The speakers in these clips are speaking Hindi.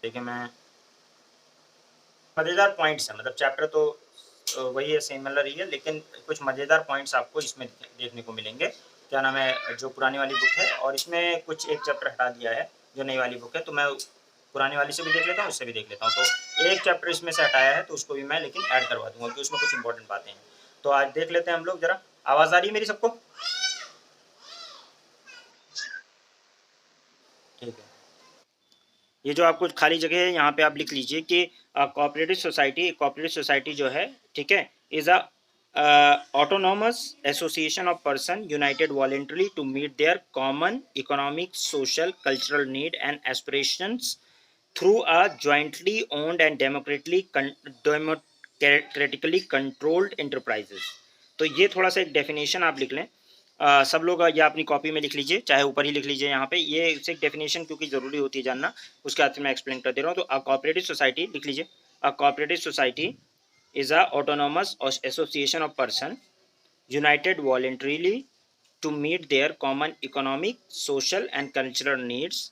देखिए मैं मज़ेदार पॉइंट्स हैं, मतलब चैप्टर तो वही है, सिमिलर ही है, लेकिन कुछ मज़ेदार पॉइंट्स आपको इसमें देखने को मिलेंगे। क्या नाम है, जो पुरानी वाली बुक है, और इसमें कुछ एक चैप्टर हटा दिया है जो नई वाली बुक है, तो मैं पुरानी वाली से भी देख लेता हूँ, उससे भी देख लेता हूँ। तो एक चैप्टर इसमें से हटाया है, तो उसको भी मैं लेकिन ऐड करवा दूँगा, क्योंकि उसमें कुछ इंपॉर्टेंट बातें हैं। तो आज देख लेते हैं हम लोग ज़रा। आवाज़ आ रही है मेरी सबको? ठीक है। ये जो आपको खाली जगह है, यहाँ पे आप लिख लीजिए कि कोऑपरेटिव सोसाइटी जो है, ठीक है, is a autonomous association of person united voluntarily to meet their common economic, social, cultural need and aspirations through a jointly owned and democratically controlled enterprises. तो ये थोड़ा सा एक डेफिनेशन आप लिख लें। सब लोग या अपनी कॉपी में लिख लीजिए, चाहे ऊपर ही लिख लीजिए यहाँ पे, ये इसे डेफिनेशन क्योंकि ज़रूरी होती है जानना, उसके बाद मैं एक्सप्लेन कर दे रहा हूँ। तो अ कोऑपरेटिव सोसाइटी लिख लीजिए। A cooperative society is a autonomous association of person united voluntarily to meet their common economic, social, and cultural needs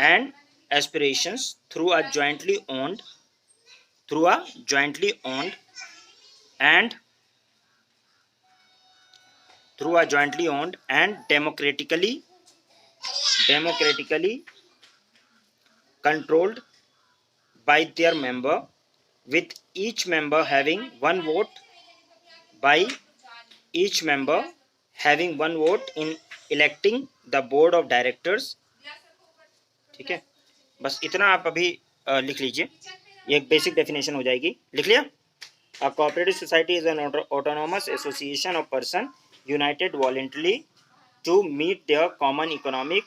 and aspirations through a jointly owned and democratically controlled by their member, with each member having one vote by each member having one vote in electing the board of directors। ठीक है, बस इतना आप अभी लिख लीजिए, ये एक बेसिक डेफिनेशन हो जाएगी। लिख लिया? A cooperative society is an autonomous association of persons united voluntarily to meet their common economic,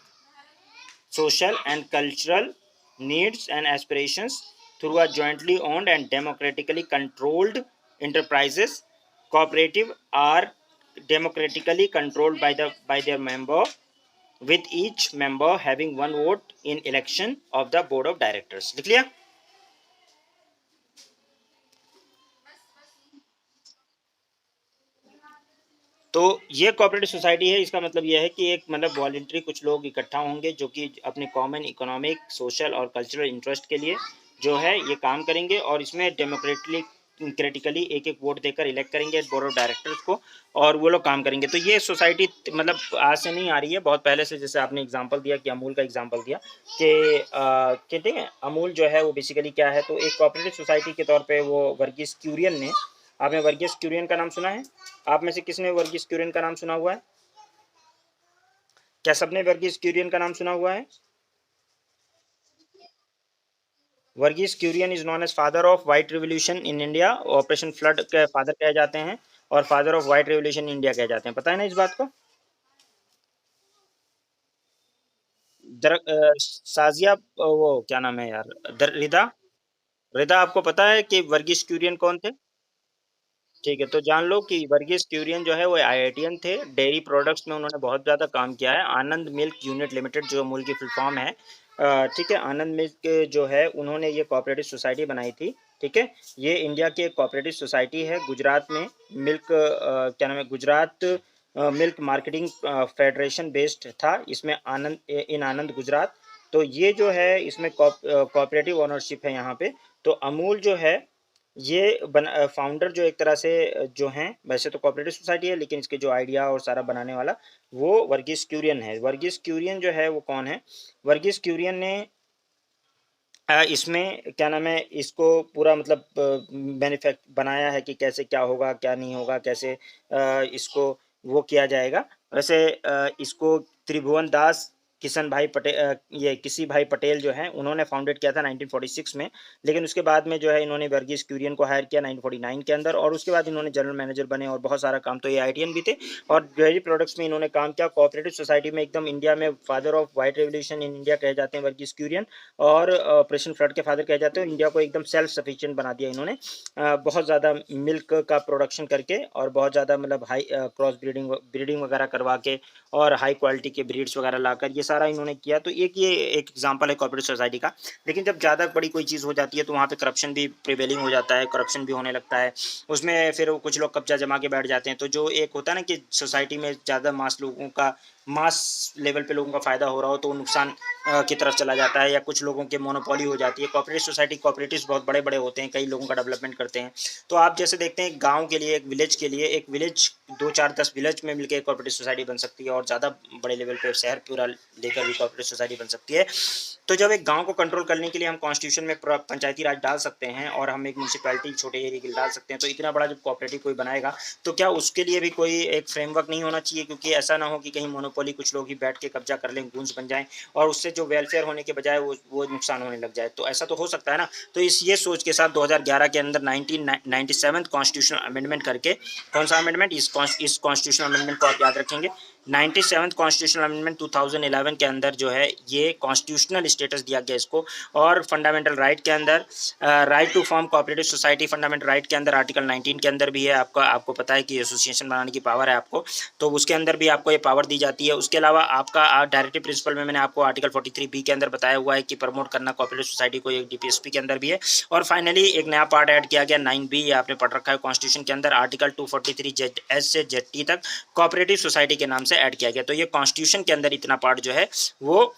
social, and cultural needs and aspirations through a jointly owned and democratically controlled enterprises. Cooperative are democratically controlled by their member, with each member having one vote in election of the board of directors। लिख लिया? तो ये कोऑपरेटिव सोसाइटी है, इसका मतलब ये है कि एक मतलब वॉलेंट्री कुछ लोग इकट्ठा होंगे जो कि अपने कॉमन इकोनॉमिक, सोशल और कल्चरल इंटरेस्ट के लिए जो है ये काम करेंगे, और इसमें डेमोक्रेटिकली एक एक वोट देकर इलेक्ट करेंगे बोर्ड ऑफ डायरेक्टर्स को, और वो लोग काम करेंगे। तो ये सोसाइटी मतलब आज से नहीं आ रही है, बहुत पहले से, जैसे आपने एग्जांपल दिया कि अमूल का एग्जांपल दिया कि ठीक है, अमूल जो है वो बेसिकली क्या है, तो एक कोऑपरेटिव सोसाइटी के तौर पे वो वर्गीस क्यूरियन ने, आपने वर्गीस क्यूरियन का नाम सुना है? आप में से किसने वर्गीस क्यूरियन का नाम सुना हुआ है? क्या सबने वर्गीस क्यूरियन का नाम सुना हुआ है? Verghese Kurien is known as father of white revolution in India. Operation flood के फादर कहे जाते हैं, और father of white revolution India कहे जाते हैं। पता है ना इस बात को? साजिया, वो क्या नाम है यार, रिदा। रिदा, आपको पता है कि वर्गीस क्यूरियन कौन थे? ठीक है, तो जान लो कि वर्गीस क्यूरियन जो है वो आईआईटीएन थे। डेयरी प्रोडक्ट्स में उन्होंने बहुत ज़्यादा काम किया है। आनंद मिल्क यूनिट लिमिटेड जो अमूल की फुल फॉर्म है, ठीक है, आनंद मिल्क जो है उन्होंने ये कोऑपरेटिव सोसाइटी बनाई थी। ठीक है, ये इंडिया की एक कोऑपरेटिव सोसाइटी है। गुजरात में मिल्क क्या नाम है, Gujarat milk marketing federation based था इसमें, आनंद गुजरात। तो ये जो है इसमें कोऑपरेटिव ओनरशिप है यहाँ पे। तो अमूल जो है ये फाउंडर जो एक तरह से जो हैं, वैसे तो कोऑपरेटिव सोसाइटी है, लेकिन इसके जो आइडिया और सारा बनाने वाला वो वर्गीस क्यूरियन है। वर्गीस क्यूरियन जो है वो कौन है? वर्गीस क्यूरियन ने इसमें क्या नाम है, इसको पूरा मतलब मैन्युफैक्ट बनाया है कि कैसे क्या होगा, क्या नहीं होगा, कैसे इसको वो किया जाएगा। वैसे इसको त्रिभुवन दास किशन भाई पटेल, ये किसी भाई पटेल जो हैं उन्होंने फाउंडेड किया था 1946 में। लेकिन उसके बाद में जो है इन्होंने वर्गीस क्यूरियन को हायर किया 1949 के अंदर, और उसके बाद इन्होंने जनरल मैनेजर बने और बहुत सारा काम, तो ये आईटीएन भी थे और डेयरी प्रोडक्ट्स में इन्होंने काम किया। कोऑपरेटिव सोसाइटी में एकदम इंडिया में father of white revolution in India कहे जाते हैं वर्गीस क्यूरियन, और ऑपरेशन फ्लड के फादर कहे जाते हैं। इंडिया को एकदम सेल्फ सफिशिएंट बना दिया इन्होंने, बहुत ज़्यादा मिल्क का प्रोडक्शन करके, और बहुत ज़्यादा मतलब हाई क्रॉस ब्रीडिंग वगैरह करवा के, और हाई क्वालिटी के ब्रीड्स वगैरह लाकर ये सारा इन्होंने किया। तो ये एक एग्जांपल है कोऑपरेटिव सोसाइटी का। लेकिन जब ज़्यादा बड़ी कोई चीज़ हो जाती है तो वहाँ पे करप्शन भी प्रिवेलिंग हो जाता है, करप्शन भी होने लगता है उसमें, फिर कुछ लोग कब्जा जमा के बैठ जाते हैं। तो जो एक होता है ना कि सोसाइटी में ज़्यादा मास लोगों का मास लेवल पे लोगों का फ़ायदा हो रहा हो तो वो नुकसान की तरफ चला जाता है, या कुछ लोगों की मोनोपोली हो जाती है। कोऑपरेटिव सोसाइटी कोऑपरेटिव्स बहुत बड़े-बड़े होते हैं, कई लोगों का डेवलपमेंट करते हैं। तो आप जैसे देखते हैं गाँव के लिए, एक विलेज के लिए, एक विलेज 2, 4, 10 विलेज में मिलके एक कोऑपरेटिव सोसाइटी बन सकती है, और ज़्यादा बड़े लेवल पे शहर पूरा लेकर भी कोऑपरेटिव सोसाइटी बन सकती है। तो जब एक गाँव को कंट्रोल करने के लिए हम कॉन्स्टिट्यूशन में पंचायती राज डाल सकते हैं, और हम एक म्युनिसिपैलिटी छोटे एरिया के लिए डाल सकते हैं, तो इतना बड़ा जब कोऑपरेटिव कोई बनाएगा, तो क्या उसके लिए भी कोई एक फ्रेमवर्क नहीं होना चाहिए? क्योंकि ऐसा ना हो कि कहीं मोनोपोली कुछ लोग ही बैठ के कब्जा कर लें, गूंज बन जाएँ, और उससे जो वेलफेयर होने के बजाय वो नुकसान होने लग जाए। तो ऐसा तो हो सकता है ना? तो इस ये सोच के साथ 2011 के अंदर 97th कॉन्स्टिट्यूशनल अमेंडमेंट करके, कौन सा अमेंडमेंट? इस कॉन्स्टिट्यूशनल अमेंडमेंट को आप याद रखेंगे। 97th कॉन्स्टिट्यूशनल अमेंडमेंट 2011 के अंदर जो है ये कॉन्स्टिट्यूशनल स्टेटस दिया गया इसको। और फंडामेंटल राइट के अंदर right to form cooperative society, fundamental right के अंदर आर्टिकल 19 के अंदर भी है। आपको पता है कि एसोसिएशन बनाने की पावर है आपको, तो उसके अंदर भी आपको ये पावर दी जाती है। उसके अलावा आपका डायरेक्टिव प्रिंसिपल में मैंने आपको आर्टिकल 43B के अंदर बताया हुआ है कि प्रमोट करना कोऑपरेटिव सोसाइटी को, एक डीपीएसपी के अंदर भी है। और फाइनली एक नया पार्ट ऐड किया गया 9B, आपने पढ़ रखा है कॉन्स्टिट्यूशन के अंदर, आर्टिकल 243 से ZT तक कोऑपरेटिव सोसाइटी के नाम से ऐड किया गया। तो ये कॉन्स्टिट्यूशन के अंदर इतना पार्ट जो है वो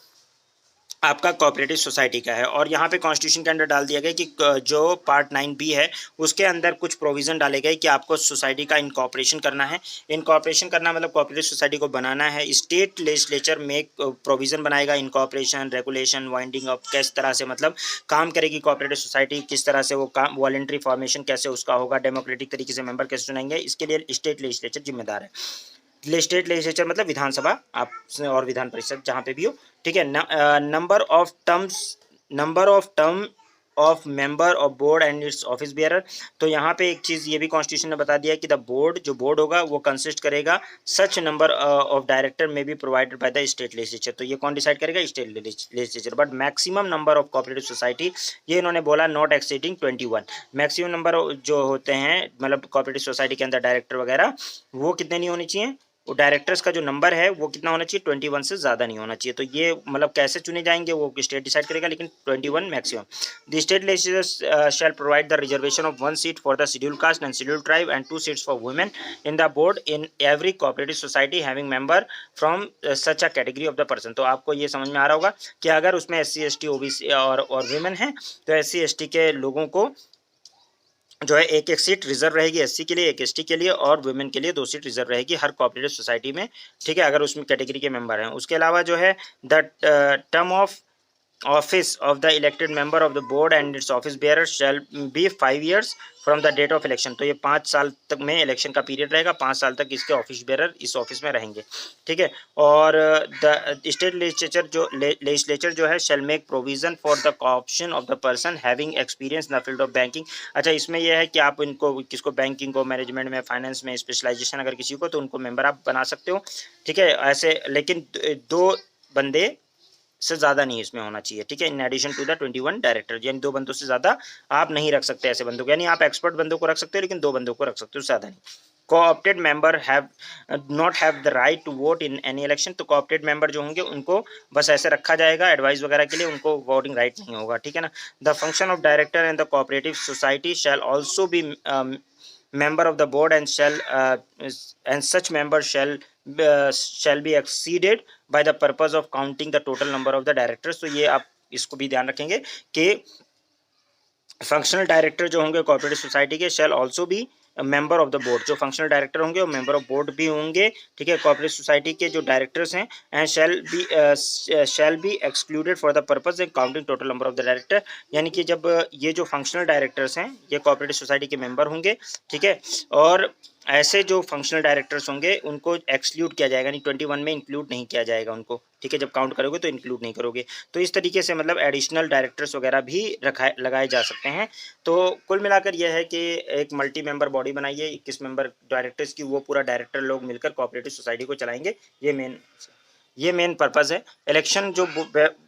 आपका कोऑपरेटिव सोसाइटी का है। और यहाँ पे कॉन्स्टिट्यूशन के अंदर डाल दिया गया कि जो पार्ट 9B है उसके अंदर कुछ प्रोविज़न डाले गए कि आपको सोसाइटी का इनकॉर्पोरेशन करना है। इनकॉर्पोरेशन करना मतलब कोऑपरेटिव सोसाइटी को बनाना है। स्टेट लेजिस्लेचर में एक प्रोविज़न बनाएगा, इनकॉर्पोरेशन, रेगुलेशन, वाइंडिंग अप, किस तरह से मतलब काम करेगी कोऑपरेटिव सोसाइटी, किस तरह से वो काम, वॉलंटरी फॉर्मेशन कैसे उसका होगा, डेमोक्रेटिक तरीके से मेंबर कैसे चुनेंगे, इसके लिए स्टेट लेजिस्लेचर जिम्मेदार है। स्टेट लेजिस्लेचर मतलब विधानसभा आप और विधान परिषद जहाँ पे भी हो, ठीक है। Number of term of member of board and it's office bearer. तो यहाँ पे एक चीज़ ये भी कॉन्स्टिट्यूशन ने बता दिया है कि द बोर्ड, जो बोर्ड होगा वो कंसिस्ट करेगा सच नंबर ऑफ डायरेक्टर में be provided by the state legislature. तो ये कौन डिसाइड करेगा? State legislature. But maximum number of cooperative society, ये इन्होंने बोला नॉट एक्सीडिंग 21। मैक्सिमम नंबर जो होते हैं मतलब कोऑपरेटिव सोसाइटी के अंदर डायरेक्टर वगैरह, वो कितने नहीं होने चाहिए? वो डायरेक्टर्स का जो नंबर है वो कितना होना चाहिए? 21 से ज़्यादा नहीं होना चाहिए। तो ये मतलब कैसे चुने जाएंगे वो स्टेट डिसाइड करेगा, लेकिन 21 maximum. The state legislature shell provide the reservation of 1 seat for the schedule caste and schedule tribe and 2 seats for women in the board in every cooperative society having member from such a category of the person. तो आपको ये समझ में आ रहा होगा कि अगर उसमें SC ST OBC और वुमेन है तो SC ST के लोगों को जो है एक एक सीट रिजर्व रहेगी, SC के लिए, एक ST के लिए, और वुमेन के लिए 2 सीट रिजर्व रहेगी हर कोऑपरेटिव सोसाइटी में, ठीक है, अगर उसमें कैटेगरी के मेंबर हैं। उसके अलावा जो है the term of office of the elected member of the board and its office bearer shall be 5 years from the date of election। तो ये 5 साल तक में इलेक्शन का पीरियड रहेगा, 5 साल तक इसके ऑफिस बेरर इस ऑफिस में रहेंगे, ठीक है। और द स्टेट लेजिस्लेचर जो है shall make provision for the option of the person having experience in the field of banking। अच्छा, इसमें यह है कि आप इनको किसको बैंकिंग को, मैनेजमेंट में, फाइनेंस में स्पेशलाइजेशन अगर किसी को, तो उनको मेंबर आप बना सकते हो, ठीक है। ऐसे लेकिन 2 बंदे से ज़्यादा नहीं इसमें होना चाहिए, ठीक है। In addition to the 21 director, यानी 2 बंदों से ज़्यादा आप नहीं रख सकते ऐसे बंदों को, यानी आप एक्सपर्ट बंदों को रख सकते हो लेकिन 2 बंदों को रख सकते हो, ज़्यादा नहीं। Coopted member have not have the right to vote in any election. तो कोऑप्टेड मेंबर जो होंगे उनको बस ऐसे रखा जाएगा एडवाइस वगैरह के लिए, उनको वोटिंग राइट नहीं होगा, ठीक है ना। The function of director and the cooperative society shall also be member of the board and such member shall be exceeded by the purpose of counting the total number of the directors। तो ये आप इसको भी ध्यान रखेंगे कि फंक्शनल डायरेक्टर जो होंगे कोऑपरेटिव सोसाइटी के shall also be member of the board. जो फंक्शनल डायरेक्टर होंगे वो मेंबर ऑफ बोर्ड भी होंगे, ठीक है, कोऑपरेटिव सोसाइटी के जो डायरेक्टर्स हैं। And shall be excluded for the purpose in counting total number of the director. यानी कि जब ये जो फंक्शनल डायरेक्टर्स हैं ये कोऑपरेटिव सोसाइटी के मेंबर होंगे, ठीक है, और ऐसे जो फंक्शनल डायरेक्टर्स होंगे उनको एक्सक्लूड किया जाएगा, यानी 21 में इंक्लूड नहीं किया जाएगा उनको, ठीक है, जब काउंट करोगे तो इंक्लूड नहीं करोगे। तो इस तरीके से मतलब एडिशनल डायरेक्टर्स वगैरह भी लगाए जा सकते हैं। तो कुल मिलाकर यह है कि एक मल्टी मेंबर बॉडी बनाइए 21 मेंबर डायरेक्टर्स की, वो पूरा डायरेक्टर लोग मिलकर कोऑपरेटिव सोसाइटी को चलाएंगे। ये मेन पर्पज़ है। इलेक्शन जो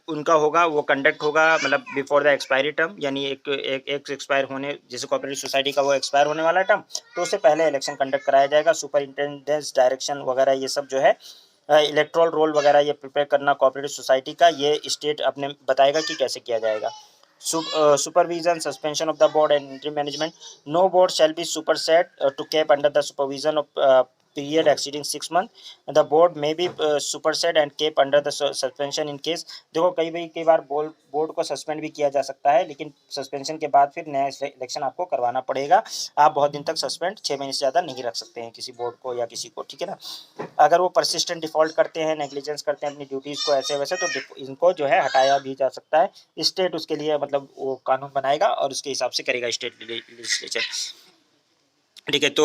उनका होगा वो कंडक्ट होगा मतलब बिफोर द एक्सपायरी टर्म, यानी एक एक्सपायर होने, जैसे कोऑपरेटिव सोसाइटी का वो एक्सपायर होने वाला टर्म, तो उससे पहले इलेक्शन कंडक्ट कराया जाएगा। सुपरिंटेंडेंस, डायरेक्शन वगैरह ये सब जो है, इलेक्ट्रल रोल वगैरह ये प्रिपेयर करना कोऑपरेटिव सोसाइटी का, ये स्टेट अपने बताएगा कि कैसे किया जाएगा। Supervision, suspension of the board and interim management. No board shall be supersede to keep under the supervision of period exceeding 6 months, the board may be superseded and kept under the suspension in case। देखो कई बार बोर्ड को सस्पेंड भी किया जा सकता है, लेकिन सस्पेंशन के बाद फिर नया इलेक्शन आपको करवाना पड़ेगा। आप बहुत दिन तक सस्पेंड 6 महीने से ज़्यादा नहीं रख सकते हैं किसी बोर्ड को या किसी को, ठीक है ना। अगर वो परसिस्टेंट डिफॉल्ट करते हैं, नेग्लिजेंस करते हैं अपनी ड्यूटीज़ को ऐसे वैसे, तो इनको जो है हटाया भी जा सकता है। स्टेट उसके लिए मतलब वो कानून बनाएगा और उसके हिसाब से करेगा स्टेट लेजिस्लेचर, ठीक है। तो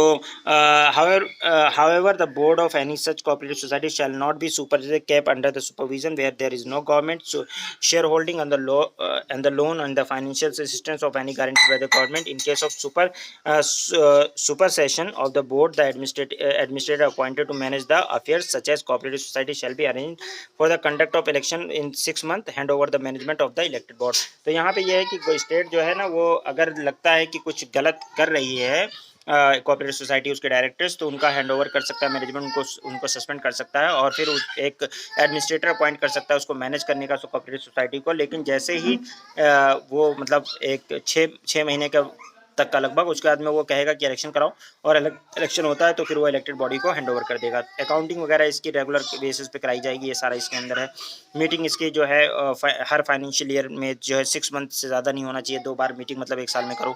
however the board of any such cooperative society shall not be superseded, kept under the supervision where there is no government so shareholding on the law and the loan and the financial assistance of any guaranteed by the government. In case of supersession of the board, the administrator appointed to manage the affairs such as cooperative society shall be arranged for the conduct of election in 6 months, hand over the management of the elected board। तो यहाँ पे ये है कि स्टेट जो है ना, वो अगर लगता है कि कुछ गलत कर रही है कोऑपरेटिव सोसाइटी, उसके डायरेक्टर्स, तो उनका हैंड ओवर कर सकता है मैनेजमेंट, उनको सस्पेंड कर सकता है और फिर एक एडमिनिस्ट्रेटर अपॉइंट कर सकता है उसको मैनेज करने का कोऑपरेटिव सोसाइटी को। लेकिन जैसे ही वो मतलब एक 6 महीने का तक का लगभग, उसके बाद में वो कहेगा कि इलेक्शन कराओ, और इलेक्शन होता है तो फिर वो इलेक्टेड बॉडी को हैंड ओवर कर देगा। अकाउंटिंग वगैरह इसकी रेगुलर बेसिस पे कराई जाएगी, ये सारा इसके अंदर है। मीटिंग इसकी जो है हर फाइनेंशियल ईयर में जो है 6 मंथ से ज़्यादा नहीं होना चाहिए, 2 बार मीटिंग मतलब 1 साल में करो।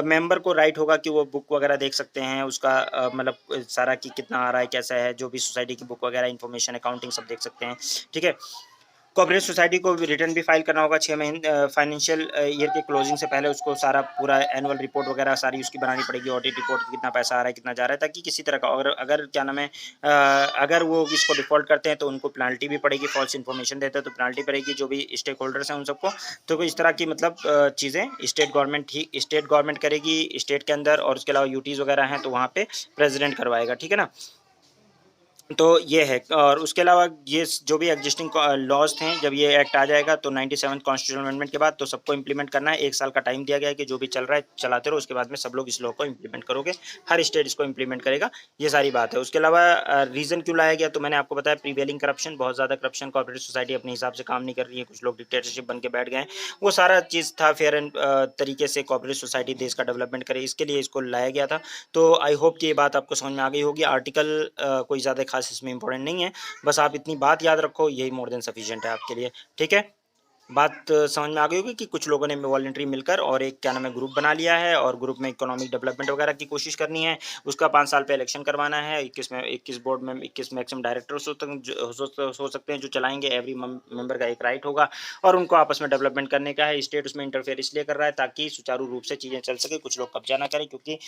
मेंबर को राइट होगा कि वो बुक वगैरह देख सकते हैं उसका मतलब सारा कि कितना आ रहा है, कैसा है, जो भी सोसाइटी की बुक वगैरह इन्फॉर्मेशन अकाउंटिंग सब देख सकते हैं, ठीक है। कोऑपरेटिव सोसाइटी को भी रिटर्न भी फाइल करना होगा 6 महीने फाइनेंशियल ईयर के क्लोजिंग से पहले। उसको सारा पूरा एनुअल रिपोर्ट वगैरह सारी उसकी बनानी पड़ेगी, ऑडिट रिपोर्ट, कितना पैसा आ रहा है कितना जा रहा है, ताकि किसी तरह का अगर क्या नाम है अगर वो इसको डिफॉल्ट करते हैं तो उनको पेनल्टी भी पड़ेगी, फॉल्स इन्फॉर्मेशन देते हैं तो पेनल्टी पड़ेगी, जो भी स्टेक होल्डर्स हैं उन सबको। तो इस तरह की मतलब चीज़ें स्टेट गवर्नमेंट करेगी स्टेट के अंदर, और उसके अलावा यूटीज़ वगैरह हैं तो वहाँ पे प्रेसिडेंट करवाएगा, ठीक है ना। तो ये है, और उसके अलावा ये जो भी एग्जिस्टिंग लॉज थे, जब ये एक्ट आ जाएगा तो 97 कॉन्स्टिट्यूशनल अमेंडमेंट के बाद तो सबको इंप्लीमेंट करना है। 1 साल का टाइम दिया गया है कि जो भी चल रहा है चलाते रहो, उसके बाद में सब लोग इस लॉ को इंप्लीमेंट करोगे, हर स्टेट इसको इंप्लीमेंट करेगा, ये सारी बात है। उसके अलावा रीज़न क्यों लाया गया, तो मैंने आपको बताया प्रीवेलिंग करप्शन, बहुत ज़्यादा करप्शन, कॉपरेटिव सोसाइटी अपने हिसाब से काम नहीं कर रही है, कुछ लोग डिक्टेटरशिप बन के बैठ गए हैं, वो सारा चीज़ था फेयर एंड तरीके से कॉपरेटिव सोसाइटी देश का डेवलपमेंट करे, इसके लिए इसको लाया गया था। तो आई होप कि ये बात आपको समझ में आ गई होगी। आर्टिकल कोई ज़्यादा खास इसमें इंपॉर्टेंट नहीं है, बस आप इतनी बात याद रखो, यही मोर देन सफिशिएंट है आपके लिए, ठीक है। बात समझ में आ गई होगी कि कुछ लोगों ने वॉलंटरी मिलकर और एक क्या नाम है ग्रुप बना लिया है, और ग्रुप में इकोनॉमिक डेवलपमेंट वगैरह की कोशिश करनी है। उसका 5 साल पे इलेक्शन करवाना है। 21 बोर्ड में 21 मैक्सिमम डायरेक्टर्स हो सकते हैं जो चलाएंगे। एवरी मेंबर का एक राइट होगा और उनको आपस में डेवलपमेंट करने का है। स्टेट उसमें इंटरफेयर इसलिए कर रहा है ताकि सुचारू रूप से चीज़ें चल सके, कुछ लोग कब्जा ना करें, क्योंकि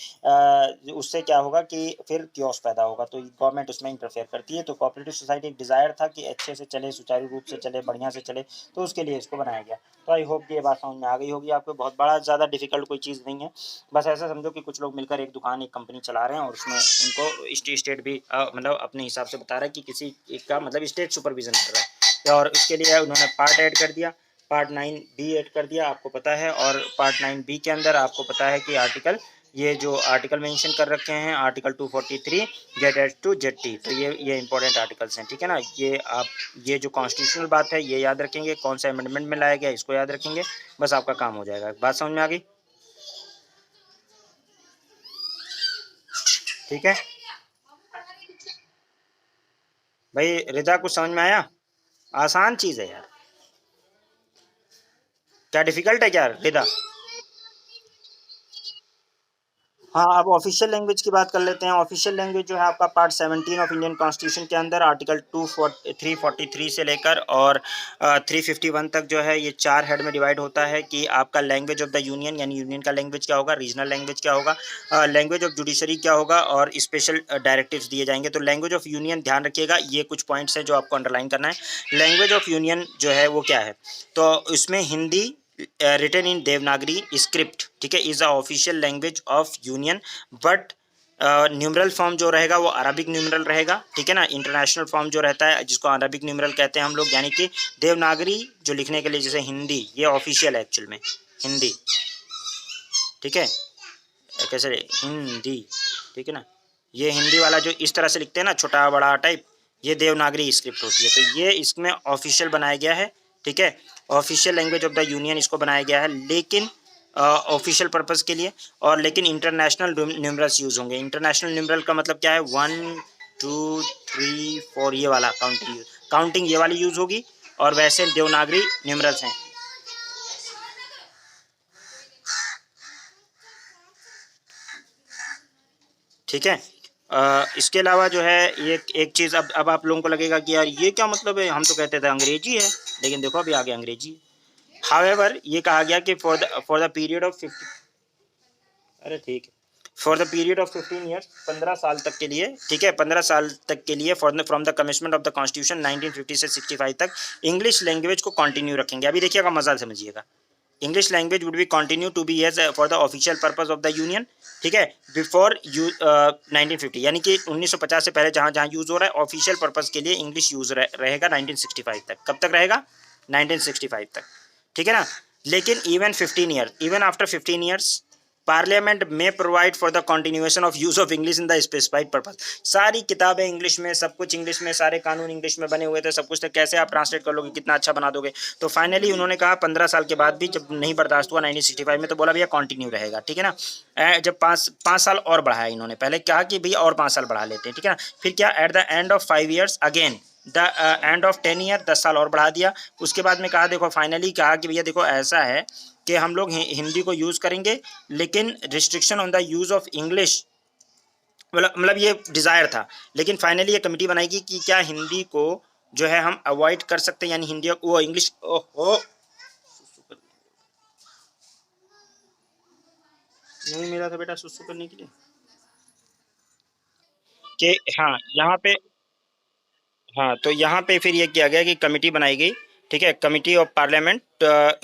उससे क्या होगा कि फिर क्योस पैदा होगा, तो गवर्नमेंट उसमें इंटरफेयर करती है। तो कोऑपरेटिव सोसाइटी एक डिज़ायर था कि अच्छे से चले, सुचारू रूप से चले, बढ़िया से चले, तो उसके लिए इसको बनाया गया। तो आई होप ये बात समझ में आ गई होगी आपको। बहुत बड़ा ज़्यादा डिफिकल्ट कोई चीज़ नहीं है, बस ऐसा समझो कि कुछ लोग मिलकर एक दुकान, एक कंपनी चला रहे हैं, और उसमें उनको स्टेट भी मतलब अपने हिसाब से बता रहा है कि किसी एक का मतलब स्टेट सुपरविजन कर रहा है, और उसके लिए उन्होंने पार्ट ऐड कर दिया, पार्ट 9B ऐड कर दिया, आपको पता है। और पार्ट 9B के अंदर आपको पता है कि आर्टिकल, ये जो आर्टिकल मेंशन कर रखे हैं, article 243 Z H two Z T, तो ये इंपॉर्टेंट आर्टिकल्स हैं, ठीक है ना। ये आप ये जो कॉन्स्टिट्यूशनल बात है ये याद रखेंगे, कौन सा अमेंडमेंट में लाया गया इसको याद रखेंगे, बस आपका काम हो जाएगा। बात समझ में आ गई, ठीक है भाई। रिदा कुछ समझ में आया? आसान चीज़ है यार, क्या डिफिकल्ट है क्या रिदा? हाँ, अब ऑफिशियल लैंग्वेज की बात कर लेते हैं। ऑफिशियल लैंग्वेज जो है आपका पार्ट 17 ऑफ इंडियन कॉन्स्टिट्यूशन के अंदर आर्टिकल 343 से लेकर और 351 तक जो है ये 4 हेड में डिवाइड होता है कि आपका लैंग्वेज ऑफ द यूनियन, यानी यूनियन का लैंग्वेज क्या होगा, रीजनल लैंग्वेज क्या होगा, लैंग्वेज ऑफ जुडिशरी क्या होगा, और स्पेशल डायरेक्टिव्स दिए जाएंगे। तो लैंग्वेज ऑफ यूनियन ध्यान रखिएगा, ये कुछ पॉइंट्स हैं जो आपको अंडरलाइन करना है। लैंग्वेज ऑफ यूनियन जो है वो क्या है, तो इसमें Hindi written in Devanagari script, ठीक है, is the official language of union, but numeral form जो रहेगा वो अरबिक न्यूमरल रहेगा, ठीक है ना। इंटरनेशनल फॉर्म जो रहता है जिसको अरबिक न्यूमरल कहते हैं हम लोग, यानी कि देवनागरी जो लिखने के लिए जैसे हिंदी, ये ऑफिशियल है एक्चुअल में हिंदी, ठीक है, कैसे हिंदी, ठीक है ना। ये हिंदी वाला जो इस तरह से लिखते हैं ना, छोटा बड़ा टाइप, ये देवनागरी स्क्रिप्ट होती है, तो ये इसमें ऑफिशियल बनाया गया है, ठीक है। Official language of the union इसको बनाया गया है, लेकिन ऑफिशियल पर्पज़ के लिए, और लेकिन इंटरनेशनल न्यूमरल्स यूज़ होंगे। इंटरनेशनल न्यूमरल का मतलब क्या है, 1 2 3 4 ये वाला काउंटिंग ये वाली यूज़ होगी, और वैसे देवनागरी न्यूमरल्स हैं। ठीक है। इसके अलावा जो है ये एक चीज़, अब आप लोगों को लगेगा कि यार ये क्या मतलब है, हम तो कहते थे अंग्रेजी है, लेकिन देखो अभी आगे अंग्रेजी। हाउएवर ये कहा गया कि फॉर द पीरियड ऑफ 50, अरे ठीक है, for the period of 15 years, 15 साल तक के लिए, ठीक है, 15 साल तक के लिए, from the commitment of the constitution 1950 से 65 तक इंग्लिश लैंग्वेज को कंटिन्यू रखेंगे। अभी देखिएगा, मजा समझिएगा। English language would be continue to be as for the official purpose of the union, ठीक है, बिफोर 1950, यानी कि 1950 से पहले जहाँ जहाँ यूज़ हो रहा है ऑफिशियल पर्पज़ के लिए इंग्लिश यूज़ रहेगा 1965 तक। कब तक रहेगा? 1965 तक, ठीक है ना। लेकिन इवन आफ्टर 15 ईयर्स पार्लियामेंट में provide for the continuation of use of English in the specified purpose. सारी किताबें इंग्लिश में, सब कुछ इंग्लिश में, सारे कानून इंग्लिश में बने हुए थे, सब कुछ थे, कैसे आप ट्रांसलेट कर लोगे, कितना अच्छा बना दोगे। तो फाइनली उन्होंने कहा 15 साल के बाद भी जब नहीं बर्दाश्त हुआ 1965 में, तो बोला भैया कंटिन्यू रहेगा, ठीक है ना। जब पाँच साल और बढ़ाया इन्होंने, पहले कहा कि भैया और 5 साल बढ़ा लेते हैं, ठीक है ना। फिर क्या, at the end of 5 years again the end of 10 year, 10 साल और बढ़ा दिया। उसके बाद में कहा, देखो फाइनली कहा कि भैया देखो ऐसा है कि हम लोग हिंदी को यूज़ करेंगे, लेकिन restriction on the use of English, मतलब ये डिज़ायर था, लेकिन फाइनली ये कमेटी बनाएगी कि क्या हिंदी को जो है हम अवॉइड कर सकते हैं, यानी हिंदी वो इंग्लिश, ओहो नहीं मिला था बेटा सुसु करने के लिए, कि हाँ यहाँ पे, हाँ तो यहाँ पे फिर ये किया गया कि कमेटी बनाई गई, ठीक है, कमेटी ऑफ पार्लियामेंट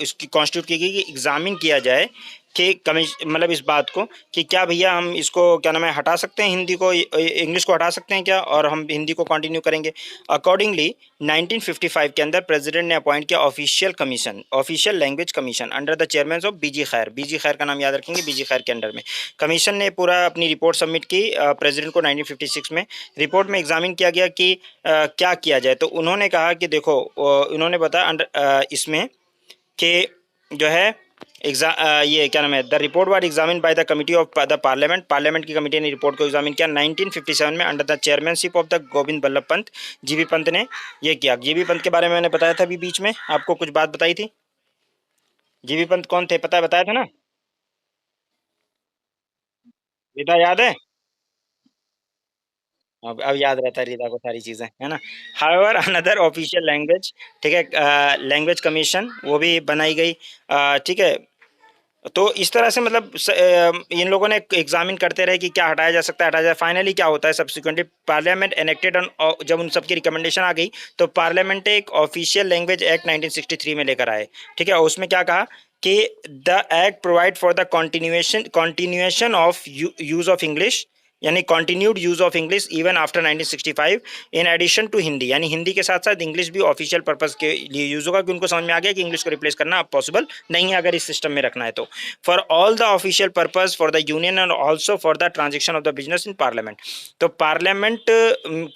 इसकी कॉन्स्टिट्यूट की गई कि एग्जामिन किया जाए कि मतलब इस बात को कि क्या भैया हम इसको क्या नाम है हटा सकते हैं, हिंदी को, इंग्लिश को हटा सकते हैं क्या, और हम हिंदी को कंटिन्यू करेंगे। अकॉर्डिंगली 1955 के अंदर प्रेसिडेंट ने अपॉइंट किया official language commission under the chairman of B G Kher का नाम याद रखेंगे, बीजी खैर के अंडर में कमीशन ने पूरा अपनी रिपोर्ट सबमिट की प्रेसिडेंट को 1956 में। रिपोर्ट में एग्जामिन किया गया कि क्या किया जाए, तो उन्होंने कहा कि देखो उन्होंने बताया इसमें कि जो है ये क्या नाम है, the report was examine by the committee of the parliament की कमेटी ने रिपोर्ट को एग्जामिन किया 1957 में under the chairmanship of the Govind Ballabh Pant, GB Pant ने ये किया। जीबी पंत के बारे में मैंने बताया था अभी बीच में, आपको कुछ बात बताई थी। जीबी पंत कौन थे, बताया था ना, रिदा याद है? अब याद रहता है रीता को सारी चीज़ें, है ना। हाउएवर अनदर ऑफिशियल लैंग्वेज, ठीक है, लैंग्वेज कमीशन वो भी बनाई गई, ठीक है। तो इस तरह से मतलब इन लोगों ने एग्जामिन करते रहे कि क्या हटाया जा सकता है, हटाया जाए। फाइनली क्या होता है, सब्सिक्वेंटली पार्लियामेंट एनेक्टेड ऑन, जब उन सबकी रिकमेंडेशन आ गई तो पार्लियामेंट एक ऑफिशियल लैंग्वेज एक्ट 1963 में लेकर आए, ठीक है। और उसमें क्या कहा कि the act provide for the continuation of use of English, यानी continued use of English even after 1965 in addition to Hindi, यानी हिंदी के साथ साथ इंग्लिश भी ऑफिशियल पर्पस के लिए यूज होगा, कि उनको समझ में आ गया कि इंग्लिश को रिप्लेस करना अब पॉसिबल नहीं है अगर इस सिस्टम में रखना है तो, for all the official purpose for the union and also for the transaction of the business in parliament. तो पार्लियामेंट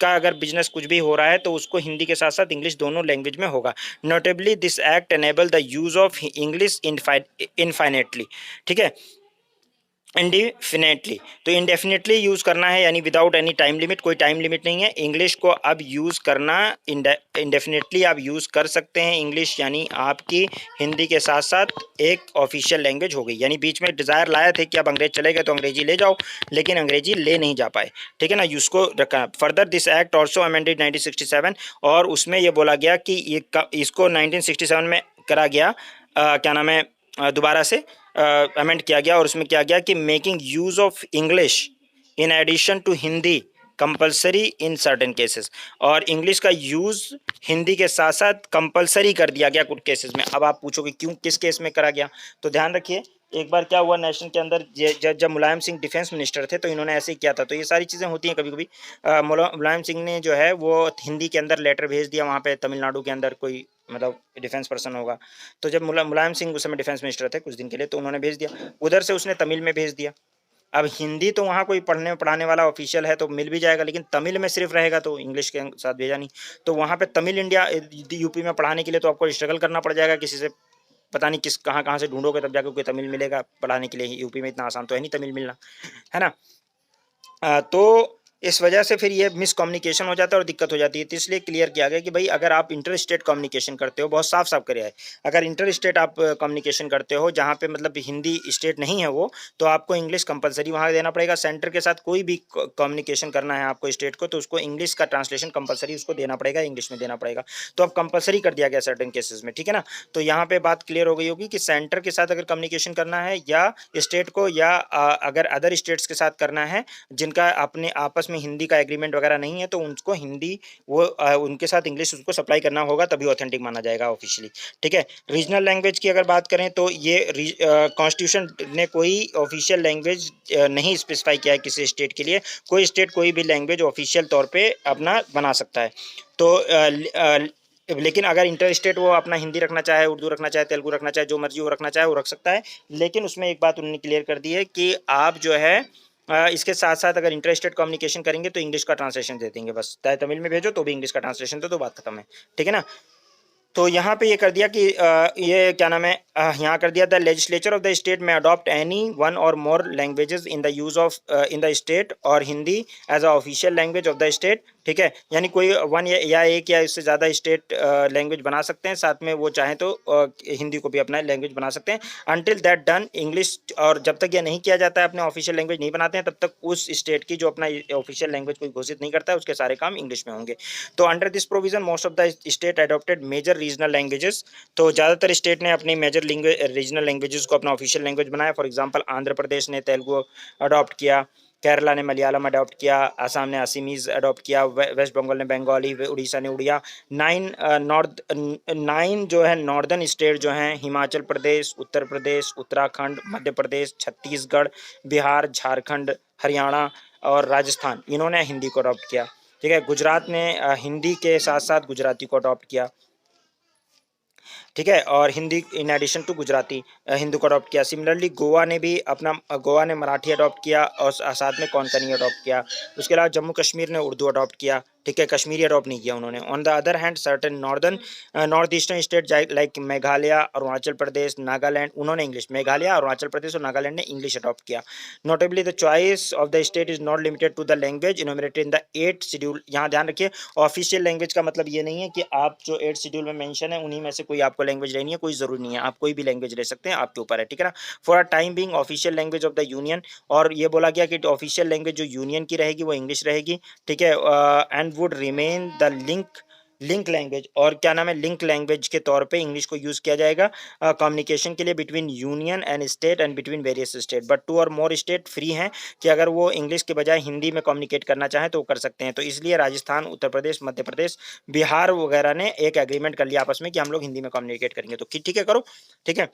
का अगर बिजनेस कुछ भी हो रहा है तो उसको हिंदी के साथ साथ इंग्लिश दोनों लैंग्वेज में होगा। Notably this act enable the use of English infinitely, ठीक है, इंडिफिनेटली। तो इंडेफिनेटली यूज़ करना है, यानी विदाउट एनी टाइम लिमिट, कोई टाइम लिमिट नहीं है। इंग्लिश को अब यूज़ करना इंडेफिनेटली आप यूज़ कर सकते हैं इंग्लिश, यानी आपकी हिंदी के साथ साथ एक ऑफिशियल लैंग्वेज हो गई। यानी बीच में डिज़ायर लाया थे कि अब अंग्रेज चले गए तो अंग्रेजी ले जाओ, लेकिन अंग्रेजी ले नहीं जा पाए, ठीक है ना, उसको रखा। Further this act also amended 1967, और उसमें ये बोला गया कि इसको 1967 में करा गया, क्या नाम है, दोबारा से अमेंड किया गया, और उसमें किया गया कि making use of English in addition to Hindi compulsory in certain cases, और इंग्लिश का यूज़ हिंदी के साथ साथ कंपलसरी कर दिया गया कुछ केसेस में। अब आप पूछोगे क्यों, किस केस में करा गया, तो ध्यान रखिए। एक बार क्या हुआ नेशन के अंदर, जब मुलायम सिंह डिफेंस मिनिस्टर थे तो इन्होंने ऐसे ही किया था। तो ये सारी चीज़ें होती हैं कभी कभी। मुलायम सिंह ने जो है वो हिंदी के अंदर लेटर भेज दिया वहाँ पे तमिलनाडु के अंदर, कोई मतलब डिफेंस पर्सन होगा, तो जब मुलायम सिंह उस समय डिफेंस मिनिस्टर थे कुछ दिन के लिए, तो उन्होंने भेज दिया, उधर से उसने तमिल में भेज दिया। अब हिंदी तो वहाँ कोई पढ़ने पढ़ाने वाला ऑफिशियल है तो मिल भी जाएगा, लेकिन तमिल में सिर्फ रहेगा तो इंग्लिश के साथ भेजा नहीं। तो वहाँ पे तमिल इंडिया यूपी में पढ़ाने के लिए तो आपको स्ट्रगल करना पड़ जाएगा किसी से पता नहीं किस कहाँ कहाँ से ढूंढोगे तब जाकर कोई तमिल मिलेगा पढ़ाने के लिए। यूपी में इतना आसान तो है नहीं तमिल मिलना, है ना। तो इस वजह से फिर ये मिसकम्युनिकेशन हो जाता है और दिक्कत हो जाती है। तो इसलिए क्लियर किया गया कि भाई अगर आप इंटर स्टेट कम्युनिकेशन करते हो, बहुत साफ साफ करे है, अगर इंटर स्टेट आप कम्युनिकेशन करते हो जहाँ पे मतलब हिंदी स्टेट नहीं है वो, तो आपको इंग्लिश कंपलसरी वहाँ देना पड़ेगा। सेंटर के साथ कोई भी कम्युनिकेशन करना है आपको स्टेट को, तो उसको इंग्लिश का ट्रांसलेशन कंपलसरी उसको देना पड़ेगा, इंग्लिश में देना पड़ेगा। तो अब कंपलसरी कर दिया गया सर्टेन केसेस में, ठीक है ना। तो यहाँ पे बात क्लियर हो गई होगी कि सेंटर के साथ अगर कम्युनिकेशन करना है या स्टेट को, या अगर अदर स्टेट्स के साथ करना है जिनका अपने आपस में हिंदी का एग्रीमेंट वगैरह नहीं है, तो उनको हिंदी वो उनके साथ इंग्लिश उसको सप्लाई करना होगा, तभी ऑथेंटिक माना जाएगा ऑफिशियली, ठीक है। रीजनल लैंग्वेज की अगर बात करें तो ये कॉन्स्टिट्यूशन ने कोई ऑफिशियल लैंग्वेज नहीं स्पेसिफाई किया है किसी स्टेट के लिए। कोई स्टेट कोई भी लैंग्वेज ऑफिशियल तौर पे अपना बना सकता है। तो लेकिन अगर इंटर स्टेट वो अपना हिंदी रखना चाहे, उर्दू रखना चाहे, तेलुगु रखना चाहे, जो मर्जी वो रखना चाहे वो रख सकता है। लेकिन उसमें एक बात उन्होंने क्लियर कर दी है कि आप जो है इसके साथ साथ अगर इंटर स्टेट कम्युनिकेशन करेंगे तो इंग्लिश का ट्रांसलेशन दे देंगे, बस चाहे तमिल में भेजो तो भी इंग्लिश का ट्रांसलेशन दे दो, बात खत्म है, ठीक है ना। तो यहाँ पे ये कर दिया कि ये क्या नाम है, यहाँ कर दिया the legislature of the state में adopt any one or more languages in the use of in the state or Hindi as a official language of the state, ठीक है। यानी कोई वन या एक या इससे ज़्यादा स्टेट लैंग्वेज बना सकते हैं, साथ में वो चाहें तो हिंदी को भी अपना लैंग्वेज बना सकते हैं। अनटिल दैट डन इंग्लिश, और जब तक ये नहीं किया जाता है, अपने ऑफिशियल लैंग्वेज नहीं बनाते हैं, तब तक उस स्टेट की जो अपना ऑफिशियल लैंग्वेज कोई घोषित नहीं करता है उसके सारे काम इंग्लिश में होंगे। तो under this provision most of the state adopted major regional languages. तो ज़्यादातर स्टेट ने अपनी मेजर रीजनल लैंग्वेजेस को अपना ऑफिशियल लैंग्वेज बनाया। फॉर एग्जांपल आंध्र प्रदेश ने तेलुगु अडॉप्ट किया, केरला ने मलयालम अडॉप्ट किया, असम ने असीमीज अडॉप्ट किया, वेस्ट बंगाल ने बंगाली, उड़ीसा ने उड़िया। नाइन जो है नॉर्दर्न स्टेट जो हैं, हिमाचल प्रदेश, उत्तर प्रदेश, उत्तराखंड, मध्य प्रदेश, छत्तीसगढ़, बिहार, झारखंड, हरियाणा और राजस्थान, इन्होंने हिंदी को अडॉप्ट किया, ठीक है। गुजरात ने हिंदी के साथ साथ गुजराती को अडॉप्ट किया, ठीक है। और Hindi in addition to Gujarati Hindi को अडॉप्ट किया। सिमिलरली गोवा ने भी अपना गोवा ने मराठी अडॉप्ट किया और साथ में कोंकणी अडॉप्ट किया। उसके अलावा जम्मू कश्मीर ने उर्दू अडॉप्ट किया, ठीक है, कश्मीरी अडॉप्ट नहीं किया उन्होंने। On the other hand certain north eastern state like Meghalaya, Arunachal Pradesh, Nagaland, उन्होंने इंग्लिश, मेघालय, अरुणाचल प्रदेश और नागालैंड ने इंग्लिश अडॉप्ट किया। Notably the choice of the state is not limited to the language enumerated in the 8th schedule. यहाँ ध्यान रखिए, ऑफिशियल लैंग्वेज का मतलब ये नहीं है कि आप जो 8th शेड्यूल में मेंशन है उन्हीं में से कोई आपको लैंग्वेज लेनी है, कोई जरूरी नहीं है, आप कोई भी लैंग्वेज ले सकते हैं, आपके ऊपर है, ठीक है ना। For a time being official language of the union, और ये बोला गया कि ऑफिशियल लैंग्वेज जो यूनियन की रहेगी वो इंग्लिश रहेगी, ठीक है। And would remain the link language, और क्या नाम है, लिंक लैंग्वेज के तौर पे इंग्लिश को यूज़ किया जाएगा कम्युनिकेशन के लिए between union and state and between various state. But 2 और मोर स्टेट फ्री हैं कि अगर वो इंग्लिश के बजाय हिंदी में कम्युनिकेट करना चाहें तो वो कर सकते हैं। तो इसलिए राजस्थान, उत्तर प्रदेश, मध्य प्रदेश, बिहार वगैरह ने एक एग्रीमेंट कर लिया आपस में कि हम लोग हिंदी में कम्युनिकेट करेंगे, तो ठीक है करो, ठीक है।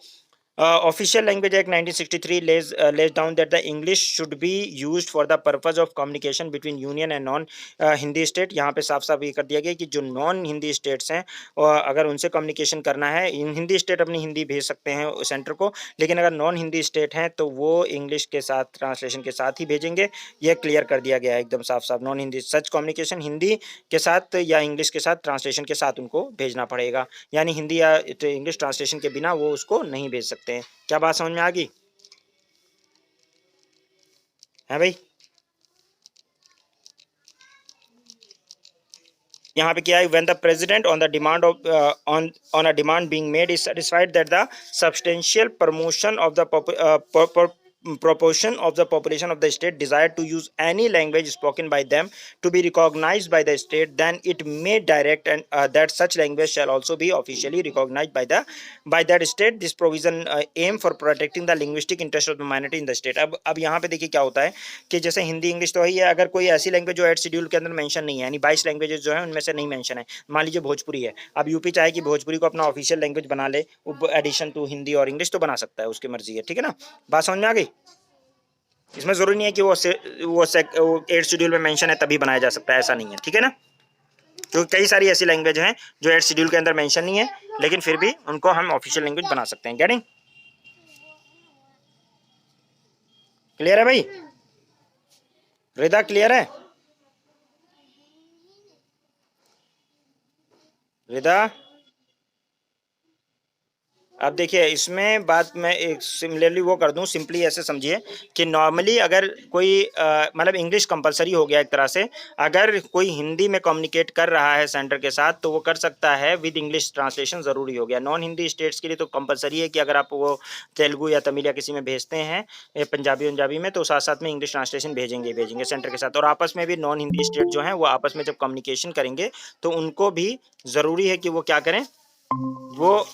Official Language Act 1963 lays down that the English should be used for the purpose of communication between union and non Hindi state. यहाँ पे साफ साफ ये कर दिया गया कि जो नॉन हिंदी स्टेट्स हैं अगर उनसे कम्युनिकेशन करना है, हिंदी स्टेट अपनी हिंदी भेज सकते हैं सेंटर को, लेकिन अगर नॉन हिंदी स्टेट हैं तो वो इंग्लिश के साथ ट्रांसलेशन के साथ ही भेजेंगे। ये क्लियर कर दिया गया है एकदम साफ साफ। नॉन हिंदी सच कम्युनिकेशन हिंदी के साथ या इंग्लिश के साथ ट्रांसलेशन के साथ उनको भेजना पड़ेगा, यानी हिंदी या इंग्लिश ट्रांसलेशन के बिना वो उसको नहीं भेज सकते हैं। क्या बात समझ में आ गई है भाई? यहाँ पे क्या है, when the president on the demand of on a demand being made is satisfied that the substantial promotion of the proportion of the population of the state desire to use any language spoken by them to be recognized by the state, then it may direct and that such language shall also be officially recognized by that state. This provision aim for protecting the linguistic interest of the minority in the state. अब यहाँ पे देखिए क्या होता है कि जैसे हिंदी इंग्लिश तो है ही है, अगर कोई ऐसी लैंग्वेज जो 8th शेड्यूल के अंदर मेंशन नहीं है, यानी 22 लैंग्वेजेस जो है उनमें से नहीं मेंशन है, मान लीजिए भोजपुरी है, अब यूपी चाहे कि भोजपुरी को अपना ऑफिशियल लैंग्वेज बना ले एडिशन टू हिंदी और इंग्लिश, तो बना सकता है, उसकी मर्जी है, ठीक है ना। बात समझ में आ गई? इसमें जरूरी नहीं है कि वो 8th शेड्यूल में मेंशन है तभी बनाया जा सकता है, ऐसा नहीं है, ठीक है ना। क्योंकि कई सारी ऐसी लैंग्वेज हैं जो 8th शेड्यूल के अंदर मेंशन नहीं है, लेकिन फिर भी उनको हम ऑफिशियल लैंग्वेज बना सकते हैं। गेटिंग क्लियर है भाई? रिदा क्लियर है? रिदा अब देखिए इसमें बात मैं एक सिमिलरली वो कर दूं, सिंपली ऐसे समझिए कि नॉर्मली अगर कोई मतलब इंग्लिश कंपलसरी हो गया एक तरह से, अगर कोई हिंदी में कम्युनिकेट कर रहा है सेंटर के साथ तो वो कर सकता है विद इंग्लिश ट्रांसलेशन ज़रूरी हो गया। नॉन हिंदी स्टेट्स के लिए तो कंपलसरी है कि अगर आप वो तेलुगु या तमिल या किसी में भेजते हैं पंजाबी पंजाबी में, तो साथ साथ में इंग्लिश ट्रांसलेशन भेजेंगे भेजेंगे सेंटर के साथ। और आपस में भी नॉन हिंदी स्टेट जो हैं वो आपस में जब कम्युनिकेशन करेंगे तो उनको भी ज़रूरी है कि वो क्या करें, वो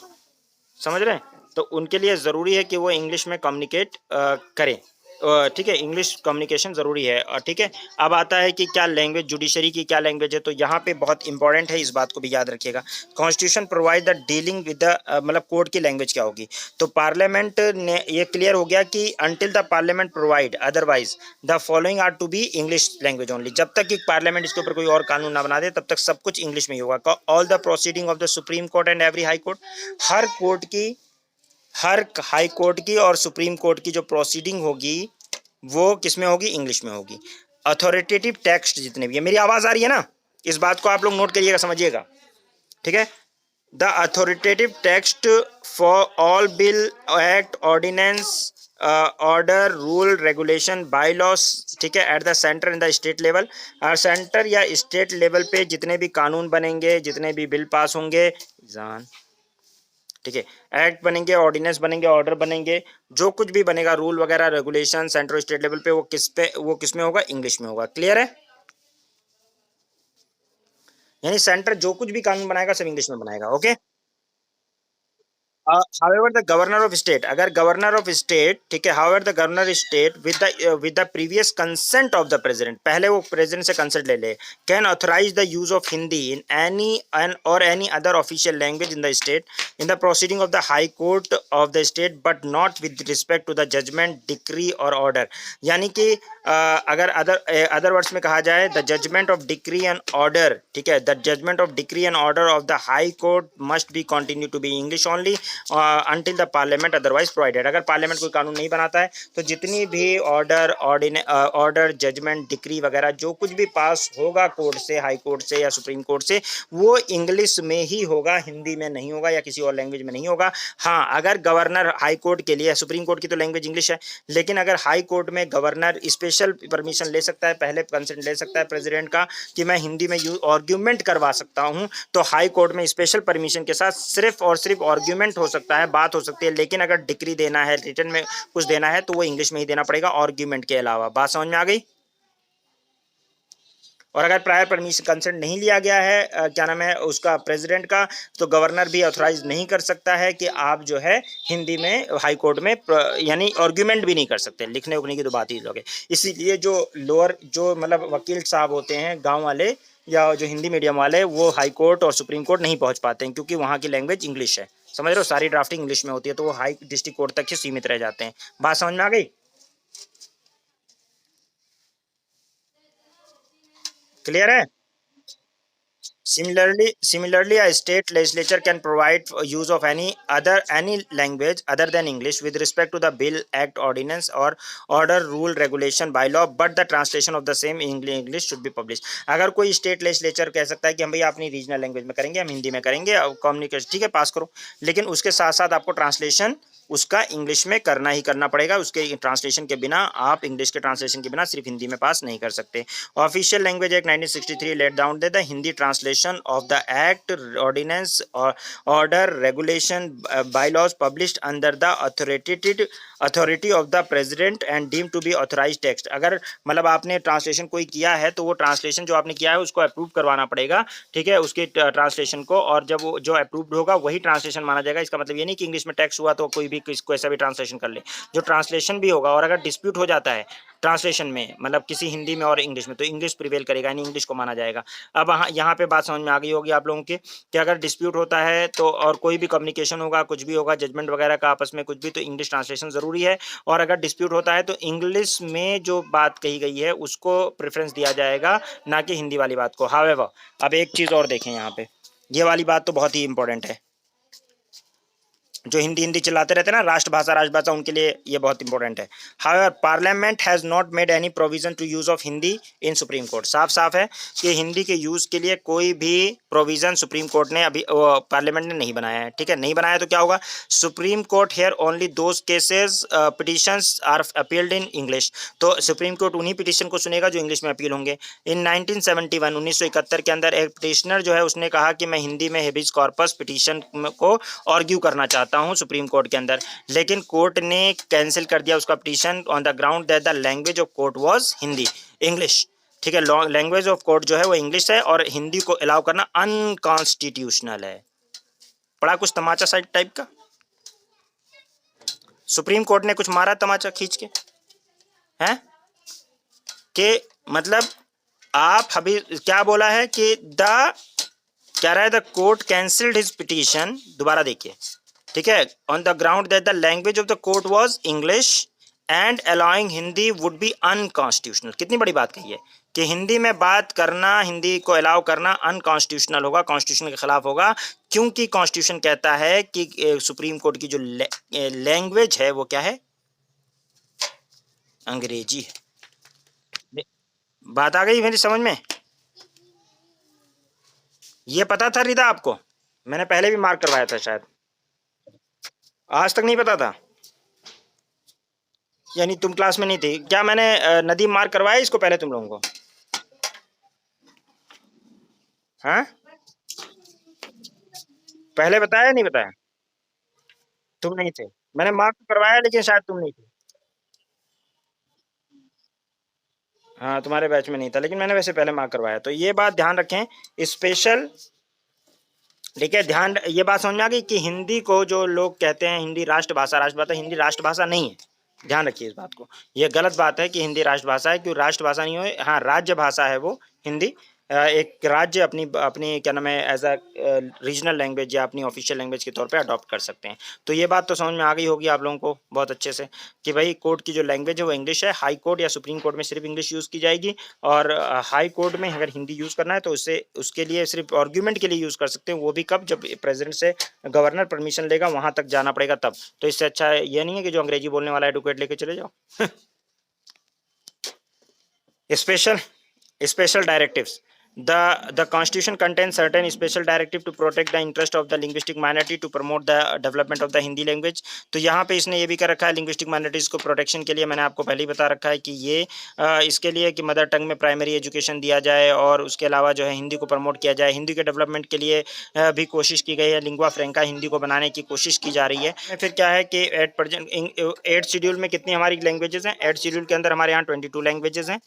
समझ रहे हैं, तो उनके लिए ज़रूरी है कि वो इंग्लिश में कम्युनिकेट करें। ठीक है, इंग्लिश कम्युनिकेशन ज़रूरी है। ठीक है, अब आता है कि क्या लैंग्वेज, जुडिशरी की क्या लैंग्वेज है, तो यहाँ पे बहुत इंपॉर्टेंट है, इस बात को भी याद रखिएगा। Constitution provide the dealing with the मतलब कोर्ट की लैंग्वेज क्या होगी। तो पार्लियामेंट ने ये क्लियर हो गया कि until the parliament provide otherwise the following are to be English language only. जब तक कि पार्लियामेंट इसके ऊपर कोई और कानून ना बना दे तब तक सब कुछ इंग्लिश में ही होगा। All the proceeding of the supreme court and every high court, her court की, हर हाई कोर्ट की और सुप्रीम कोर्ट की जो प्रोसीडिंग होगी वो किस में होगी, इंग्लिश में होगी। अथॉरिटेटिव टेक्स्ट जितने भी है, मेरी आवाज आ रही है ना, इस बात को आप लोग नोट करिएगा, समझिएगा, ठीक है। The authoritative text for all bill, act, ordinance, order, rule, regulation, bylaws, ठीक है, at the centre in the state level. और सेंटर या स्टेट लेवल पे जितने भी कानून बनेंगे, जितने भी बिल पास होंगे, ठीक है, एक्ट बनेंगे, ऑर्डिनेंस बनेंगे, ऑर्डर बनेंगे, जो कुछ भी बनेगा, रूल वगैरह, रेगुलेशन सेंट्रल स्टेट लेवल पे, वो किस में होगा, इंग्लिश में होगा। क्लियर है, यानी सेंटर जो कुछ भी कानून बनाएगा सब इंग्लिश में बनाएगा। Okay. However the governor of state, अगर गवर्नर ऑफ स्टेट, ठीक है, however the governor state with the previous consent of the president, पहले वो प्रेसिडेंट से कंसेंट ले ले, can authorise the use of Hindi in any an or any other official language in the state in the proceeding of the high court of the state but not with respect to the judgment, decree और ऑर्डर। यानी कि अगर अदर वर्ड्स में कहा जाए, the judgement of decree and order, ठीक है, the judgement of decree and order of the high court must be continue to be English only until the parliament otherwise provided. अगर पार्लियामेंट कोई कानून नहीं बनाता है तो जितनी भी ऑर्डर, जजमेंट, डिक्री वगैरह जो कुछ भी पास होगा कोर्ट से, हाई कोर्ट से या सुप्रीम कोर्ट से, वो इंग्लिश में ही होगा, हिंदी में नहीं होगा या किसी और लैंग्वेज में नहीं होगा। हाँ, अगर गवर्नर हाई कोर्ट के लिए, सुप्रीम कोर्ट की तो लैंग्वेज इंग्लिश है, लेकिन अगर हाई कोर्ट में गवर्नर स्पेशल परमिशन ले सकता है, पहले कंसेंट ले सकता है प्रेसिडेंट का कि मैं हिंदी में आर्ग्यूमेंट करवा सकता हूं, तो हाई कोर्ट में स्पेशल परमिशन के साथ सिर्फ और सिर्फ आर्ग्यूमेंट हो सकता है, बात हो सकती है। लेकिन अगर डिक्री देना है, रिटर्न में कुछ देना है, तो वो इंग्लिश में ही देना पड़ेगा आर्ग्यूमेंट के अलावा। बात समझ में आ गई। और अगर प्रायर परमिशन कंसेंट नहीं लिया गया है क्या नाम है उसका, प्रेसिडेंट का, तो गवर्नर भी ऑथराइज नहीं कर सकता है कि आप जो है हिंदी में हाई कोर्ट में यानी आर्ग्यूमेंट भी नहीं कर सकते, लिखने उखने की तो बात ही लोगे। इसीलिए जो लोअर, जो मतलब वकील साहब होते हैं गांव वाले या जो हिंदी मीडियम वाले, वो हाई कोर्ट और सुप्रीम कोर्ट नहीं पहुंच पाते हैं, क्योंकि वहाँ की लैंग्वेज इंग्लिश है, समझ रहे हो, सारी ड्राफ्टिंग इंग्लिश में होती है, तो वो हाई डिस्ट्रिक्ट कोर्ट तक ही सीमित रह जाते हैं। बात समझ में आ गई, क्लियर है। Similarly, a state legislature can provide use of any language other than English with respect to the bill, act, ordinance, or order, rule, regulation, bylaw, but the translation of the same in English should be published. अगर कोई स्टेट लेजिस्लेचर कह सकता है कि हम भैया अपनी रीजनल लैंग्वेज में करेंगे, हम हिंदी में करेंगे, कम्युनिकेशन ठीक है पास करो, लेकिन उसके साथ साथ आपको ट्रांसलेशन उसका इंग्लिश में करना ही करना पड़ेगा, उसके ट्रांसलेशन के बिना, आप इंग्लिश के ट्रांसलेशन के बिना सिर्फ हिंदी में पास नहीं कर सकते। Official language act 1963 let down they the Hindi translation of the act, ordinance, order, regulation, bylaws published under the authority of the president and deem to be authorise text. अगर मतलब आपने ट्रांसलेशन कोई किया है तो वो ट्रांसलेशन जो आपने किया है उसको अप्रूव करवाना पड़ेगा, ठीक है, उसके ट्रांसलेशन को, और जब वो जो अप्रूव्ड होगा वही ट्रांसलेशन माना जाएगा। इसका मतलब ये नहीं कि इंग्लिश में टेक्स्ट हुआ तो कोई भी किसको ऐसा भी ट्रांसलेशन कर ले, जो ट्रांसलेशन भी होगा, और अगर डिस्प्यूट हो जाता है ट्रांसलेशन में, मतलब किसी हिंदी में और इंग्लिश में, तो इंग्लिश प्रिवेल करेगा, यानी इंग्लिश को माना जाएगा। अब यहाँ पे बात समझ में आ गई होगी आप लोगों की कि अगर डिस्प्यूट होता है तो, और कोई भी कम्युनिकेशन होगा, कुछ भी होगा, जजमेंट वगैरह का आपस में कुछ भी, तो इंग्लिश ट्रांसलेशन जरूरी है। और अगर डिस्प्यूट होता है तो इंग्लिश में जो बात कही गई है उसको प्रेफरेंस दिया जाएगा, ना कि हिंदी वाली बात को। हावेवर, अब एक चीज़ और देखें यहाँ पे, ये वाली बात तो बहुत ही इंपॉर्टेंट है। जो हिंदी हिंदी चिल्लाते रहते हैं ना, राष्ट्रभाषा, उनके लिए ये बहुत इंपॉर्टेंट है। However parliament has not made any provision to use of Hindi in supreme court. साफ साफ है कि हिंदी के यूज के लिए कोई भी प्रोविजन सुप्रीम कोर्ट ने अभी पार्लियामेंट ने नहीं बनाया है। ठीक है, नहीं बनाया तो क्या होगा, supreme court hear only those cases petitions are appealed in English. तो सुप्रीम कोर्ट उन्हीं पिटिशन को सुनेगा जो इंग्लिश में अपील होंगे। इन 1971 1971 के अंदर एक पिटिशनर जो है उसने कहा कि मैं हिंदी में हेबिस कॉर्पस पिटिशन को आर्ग्यू करना चाहता हूं सुप्रीम कोर्ट के अंदर, लेकिन कोर्ट ने कैंसिल कर दिया उसका petition on the ground that the language of court was Hindi, English. ठीक है, लैंग्वेज ऑफ कोर्ट जो है वो इंग्लिश है और हिंदी को अलाउ करना अनकॉन्स्टिट्यूशनल है। बड़ा कुछ तमाचा साइड टाइप का, सुप्रीम कोर्ट ने कुछ मारा तमाचा खींच के, हैं कि मतलब आप अभी क्या बोला है कि द क्या रहा है, the court cancelled his petition, दोबारा देखिए, ठीक है, on the ground that the language of the court was English and allowing Hindi would be unconstitutional. कितनी बड़ी बात कही है कि हिंदी में बात करना, हिंदी को अलाउ करना अनकॉन्स्टिट्यूशनल होगा, कॉन्स्टिट्यूशन के खिलाफ होगा, क्योंकि कॉन्स्टिट्यूशन कहता है कि सुप्रीम कोर्ट की जो लैंग्वेज है वो क्या है, अंग्रेजी है। बात आ गई मेरी समझ में? ये पता था रिदा आपको? मैंने पहले भी मार्क करवाया था शायद, आज तक नहीं पता था, यानी तुम क्लास में नहीं थी क्या? मैंने नदीम मार्क करवाया इसको पहले तुम लोगों को? हाँ, पहले बताया नहीं बताया? तुम नहीं थे, मैंने मार्क करवाया लेकिन शायद तुम नहीं थे। हाँ, तुम्हारे बैच में नहीं था, लेकिन मैंने वैसे पहले मार्क करवाया, तो ये बात ध्यान रखें स्पेशल। ठीक है, ध्यान, ये बात समझ में आ गई कि हिंदी को जो लोग कहते हैं हिंदी राष्ट्रभाषा, राष्ट्रभाषा, हिंदी राष्ट्रभाषा नहीं है। ध्यान रखिए इस बात को, ये गलत बात है कि हिंदी राष्ट्रभाषा है, क्यों राष्ट्रभाषा नहीं हो, हाँ राज्य भाषा है वो हिंदी। एक राज्य अपनी अपनी क्या नाम है एज अ रीजनल लैंग्वेज या अपनी ऑफिशियल लैंग्वेज के तौर पे अडॉप्ट कर सकते हैं। तो ये बात तो समझ में आ गई होगी आप लोगों को बहुत अच्छे से कि भाई कोर्ट की जो लैंग्वेज है वो इंग्लिश है, हाई कोर्ट या सुप्रीम कोर्ट में सिर्फ इंग्लिश यूज़ की जाएगी, और हाई कोर्ट में अगर हिंदी यूज़ करना है तो उससे उसके लिए सिर्फ आर्ग्यूमेंट के लिए यूज़ कर सकते हैं, वो भी कब, जब प्रेसिडेंट से गवर्नर परमिशन लेगा, वहां तक जाना पड़ेगा तब। तो इससे अच्छा ये नहीं है कि जो अंग्रेजी बोलने वाला एडवोकेट लेके चले जाओ। Special special directives. The Constitution contains certain special directive to protect the interest of the linguistic minority to promote the development of the Hindi language। तो यहाँ पे इसने ये भी कर रखा है लिंग्विस्टिक माइनॉरिटीज को प्रोटेक्शन के लिए, मैंने आपको पहले ही बता रखा है कि ये इसके लिए कि मदर टंग में प्राइमरी एजुकेशन दिया जाए और उसके अलावा जो है हिंदी को प्रमोट किया जाए, हिंदी के डेवलपमेंट के लिए भी कोशिश की गई है, लिंगुआ फ्रेंका हिंदी को बनाने की कोशिश की जा रही है। फिर क्या है कि एट प्रेजेंट 8 शेड्यूल में कितनी हमारी लैंग्वेजेस हैं, 8 शेड्यूल के अंदर हमारे यहाँ 22 लैंग्वेजेस हैं।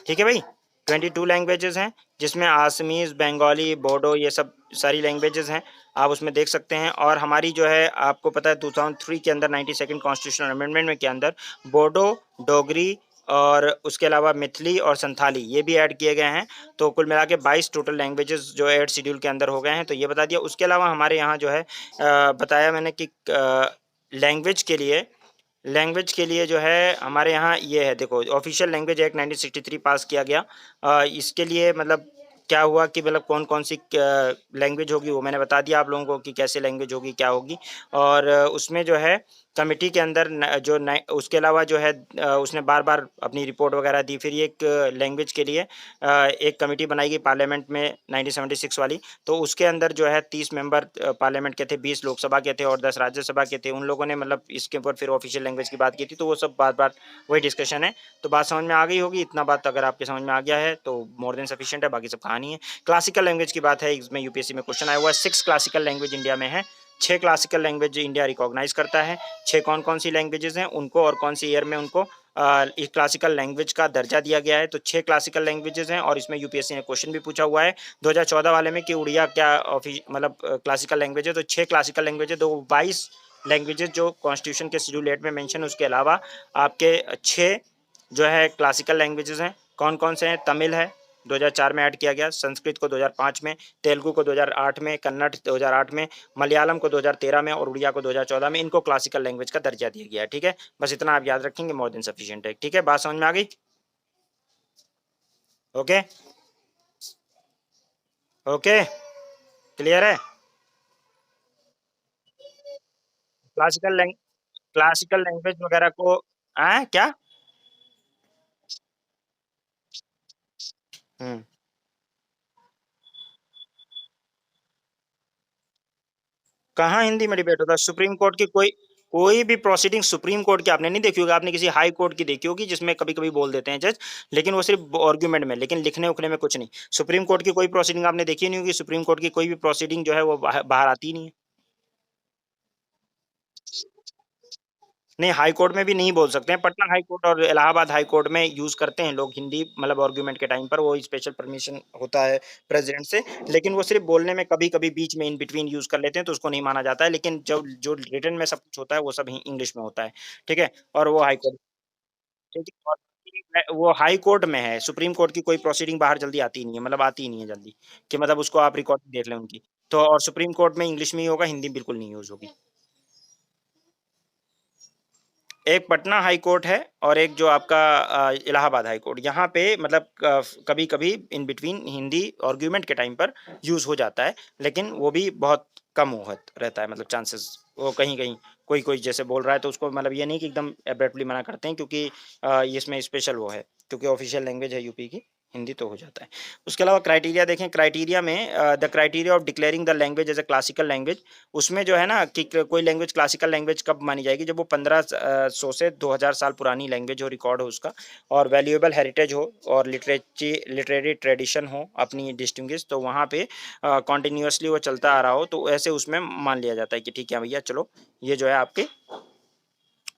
ठीक है भाई, 22 लैंग्वेजेस हैं, जिसमें आसमीज़, बंगाली, बोडो, ये सब सारी लैंग्वेजेस हैं, आप उसमें देख सकते हैं। और हमारी जो है आपको पता है 2003 के अंदर 92nd कॉन्स्टिट्यूशनल अमेंडमेंट में के अंदर बोडो, डोगरी और उसके अलावा मैथिली और संथाली ये भी ऐड किए गए हैं। तो कुल मिला के 22 टोटल लैंग्वेजेस जो 8 शेड्यूल के अंदर हो गए हैं, तो ये बता दिया। उसके अलावा हमारे यहाँ जो है बताया मैंने कि लैंग्वेज के लिए, लैंग्वेज के लिए जो है हमारे यहाँ ये है, देखो ऑफिशियल लैंग्वेज एक्ट 1963 पास किया गया। इसके लिए मतलब क्या हुआ कि मतलब कौन कौन सी लैंग्वेज होगी वो मैंने बता दिया आप लोगों को कि कैसे लैंग्वेज होगी क्या होगी। और उसमें जो है कमिटी के अंदर उसके अलावा जो है उसने बार बार अपनी रिपोर्ट वगैरह दी। फिर ये एक लैंग्वेज के लिए एक कमेटी बनाई गई पार्लियामेंट में 1976 वाली। तो उसके अंदर जो है 30 मेंबर पार्लियामेंट के थे, 20 लोकसभा के थे और 10 राज्यसभा के थे। उन लोगों ने मतलब इसके ऊपर फिर ऑफिशियल लैंग्वेज की बात की थी। तो वो सब बार बार वही डिस्कशन है। तो बात समझ में आ गई होगी, इतना बात अगर आपके समझ में आ गया है तो मोर देन सफिशिएंट है, बाकी सब कहानी है। क्लासिकल लैंग्वेज की बात है, इसमें यूपीएससी में क्वेश्चन आया हुआ है। 6 क्लासिकल लैंग्वेज इंडिया में है, 6 क्लासिकल लैंग्वेज इंडिया रिकॉग्नाइज करता है। 6 कौन कौन सी लैंग्वेजेस हैं उनको और कौन सी ईयर में उनको इस क्लासिकल लैंग्वेज का दर्जा दिया गया है। तो 6 क्लासिकल लैंग्वेजेस हैं और इसमें यूपीएससी ने क्वेश्चन भी पूछा हुआ है 2014 वाले में कि उड़िया क्या मतलब क्लासिकल लैंग्वेज है। तो 6 क्लासिकल लैंग्वेज है, दो 22 लैंग्वेजेस जो कॉन्स्टिट्यूशन के शेड्यूल 8 में मेंशन, उसके अलावा आपके 6 जो है क्लासिकल लैंग्वेजेस हैं। कौन कौन से हैं? तमिल है, 2004 में ऐड किया गया, संस्कृत को 2005 में, तेलुगु को 2008 में, कन्नड़ 2008 में, मलयालम को 2013 में और उड़िया को 2014 में। इनको क्लासिकल लैंग्वेज का दर्जा दिया गया है। ठीक है, बस इतना आप याद रखेंगे, मोर देन सफिशिएंट है। ठीक है, बात समझ में आ गई? ओके, ओके, क्लियर है? क्लासिकल लैंग्वेज वगैरह को क्या? हुँ। कहाँ हिंदी में डिबेट होता है? सुप्रीम कोर्ट की कोई कोई भी प्रोसीडिंग सुप्रीम कोर्ट की आपने नहीं देखी होगी, आपने किसी हाई कोर्ट की देखी होगी जिसमें कभी-कभी बोल देते हैं जज, लेकिन वो सिर्फ़ आर्गुमेंट में, लेकिन लिखने-उखने में कुछ नहीं। सुप्रीम कोर्ट की कोई प्रोसीडिंग आपने देखी नहीं होगी, सुप्रीम कोर्ट की कोई भी प्रोसीडिंग जो है वो बाहर आती ही नहीं है। नहीं, हाई कोर्ट में भी नहीं बोल सकते हैं, पटना हाई कोर्ट और इलाहाबाद हाई कोर्ट में यूज़ करते हैं लोग हिंदी, मतलब आर्गुमेंट के टाइम पर वो स्पेशल परमिशन होता है प्रेज़िडेंट से, लेकिन वो सिर्फ़ बोलने में कभी-कभी बीच में इन बिटवीन यूज़ कर लेते हैं, तो उसको नहीं माना जाता है, लेकिन जो जो रिटन में सब कुछ होता है, वो सब हि इंग्लिश में होता है, ठीक है? और वो हाई कोर्ट, ठीक है? और वो हाई कोर्ट में है, सुप्रीम कोर्ट की कोई प्रोसीडिंग बाहर जल्दी आती ही नहीं है, मतलब आती ही नहीं है जल्दी, कि मतलब उसको आप रिकॉर्डिंग देख लें उनकी। तो और सुप्रीम कोर्ट में इंग्लिश में ही होगा, हिंदी बिल्कुल नहीं यूज़ होगी। एक पटना हाई कोर्ट है और एक जो आपका इलाहाबाद हाई कोर्ट, यहाँ पे मतलब कभी-कभी इन बिटवीन हिंदी आर्गुमेंट के टाइम पर यूज़ हो जाता है, लेकिन वो भी बहुत कम होत रहता है, मतलब चांसेस वो कहीं-कहीं कोई-कोई जैसे बोल रहा है तो उसको मतलब ये नहीं कि एकदम एब्रप्टली मना करते हैं, क्योंकि ये इसमें स्पेशल वो है, क्योंकि ऑफिशियल लैंग्वेज है यूपी की, हिंदी तो हो जाता है। उसके अलावा क्राइटेरिया देखें, क्राइटेरिया में the criteria of declaring the language as a classical language, उसमें जो है ना कि कोई लैंग्वेज क्लासिकल लैंग्वेज कब मानी जाएगी, जब वो 1500 से 2000 साल पुरानी लैंग्वेज हो, रिकॉर्ड हो उसका, और वैल्यूएबल हेरिटेज हो और लिटरेरी ट्रेडिशन हो अपनी डिस्टिंग्विश, तो वहाँ पे कंटिन्यूअसली वो चलता आ रहा हो, तो ऐसे उसमें मान लिया जाता है कि ठीक है भैया चलो, ये जो है आपके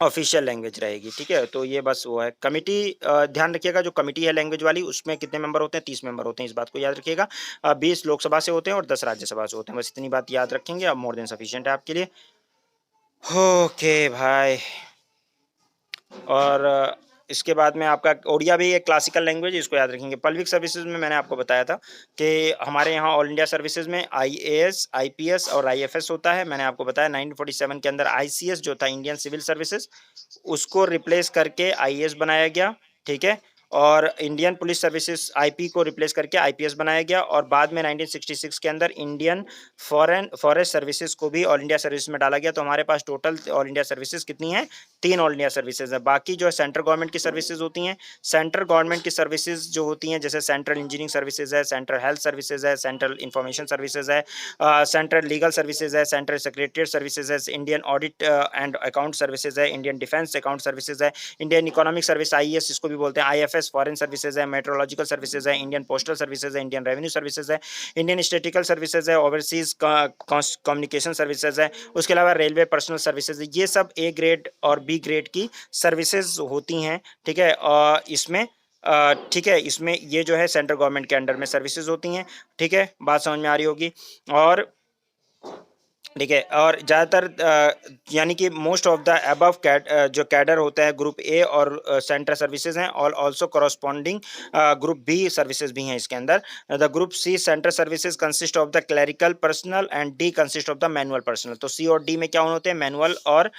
ऑफिशियल लैंग्वेज रहेगी, ठीक है? तो ये बस वो है। कमिटी ध्यान रखिएगा, जो कमिटी है लैंग्वेज वाली, उसमें कितने मेंबर होते हैं? 30 मेंबर होते हैं, इस बात को याद रखिएगा। 20 लोकसभा से होते हैं और 10 राज्यसभा से होते हैं। बस इतनी बात याद रखेंगे, अब मोर देन सफिशिएंट है आपके लिए। ओके भाई। और इसके बाद में आपका ओडिया भी एक क्लासिकल लैंग्वेज है, इसको याद रखेंगे। पब्लिक सर्विसेज में मैंने आपको बताया था कि हमारे यहाँ ऑल इंडिया सर्विसेज में आईएएस, आईपीएस और आईएफएस होता है। मैंने आपको बताया 1947 के अंदर आईसीएस जो था, इंडियन सिविल सर्विसेज, उसको रिप्लेस करके आईएएस बनाया गया, ठीक है? और इंडियन पुलिस सर्विसेज आईपी को रिप्लेस करके आईपीएस बनाया गया, और बाद में 1966 के अंदर इंडियन फॉरेस्ट सर्विसेज को भी ऑल इंडिया सर्विस में डाला गया। तो हमारे पास टोटल ऑल इंडिया सर्विसेज कितनी है? 3 ऑल इंडिया सर्विसेज है। बाकी जो है सेंट्रल गवर्नमेंट की सर्विसेज होती हैं। सेंट्रल गवर्नमेंट की सर्विसेज जो होती हैं, जैसे सेंट्रल इंजीनियरिंग सर्विसेज है, सेंट्रल हेल्थ सर्विसेज है, सेंट्रल इंफॉर्मेशन सर्विसेज है, सेंट्रल लीगल सर्विसेज है, सेंट्रल सेक्रेटरीट सर्विसेज है, Indian audit and account services है, इंडियन डिफेंस अकाउंट सर्विसेज है, इंडियन इकोनॉमिक सर्विस आईएएस इसको भी बोलते हैं, आईएफएस फॉरेन सर्विसेज है, मेट्रोलॉजिकल सर्विसेज है, इंडियन पोस्टल सर्विसेज है, इंडियन रेवेन्यू सर्विसेज है, इंडियन स्टेटिकल सर्विसेज है, ओवरसीज कम्युनिकेशन सर्विसेज है, उसके अलावा रेलवे पर्सनल सर्विसेज है। ये सब ए ग्रेड और बी ग्रेड की सर्विसेज होती हैं, ठीक है? और इसमें ठीक है, इसमें ये जो है सेंट्रल गवर्नमेंट के अंडर में सर्विसेज होती हैं, ठीक है? बात समझ में आ रही होगी। और ठीक है, और ज़्यादातर यानी कि मोस्ट ऑफ द अबव जो कैडर होता है ग्रुप ए और सेंट्रल सर्विसेज हैं, और also corresponding group B services भी हैं इसके अंदर। The group C central services consist of the clerical personnel and D consist of the manual personnel. तो सी और डी में क्या होते हैं? मैनुअल और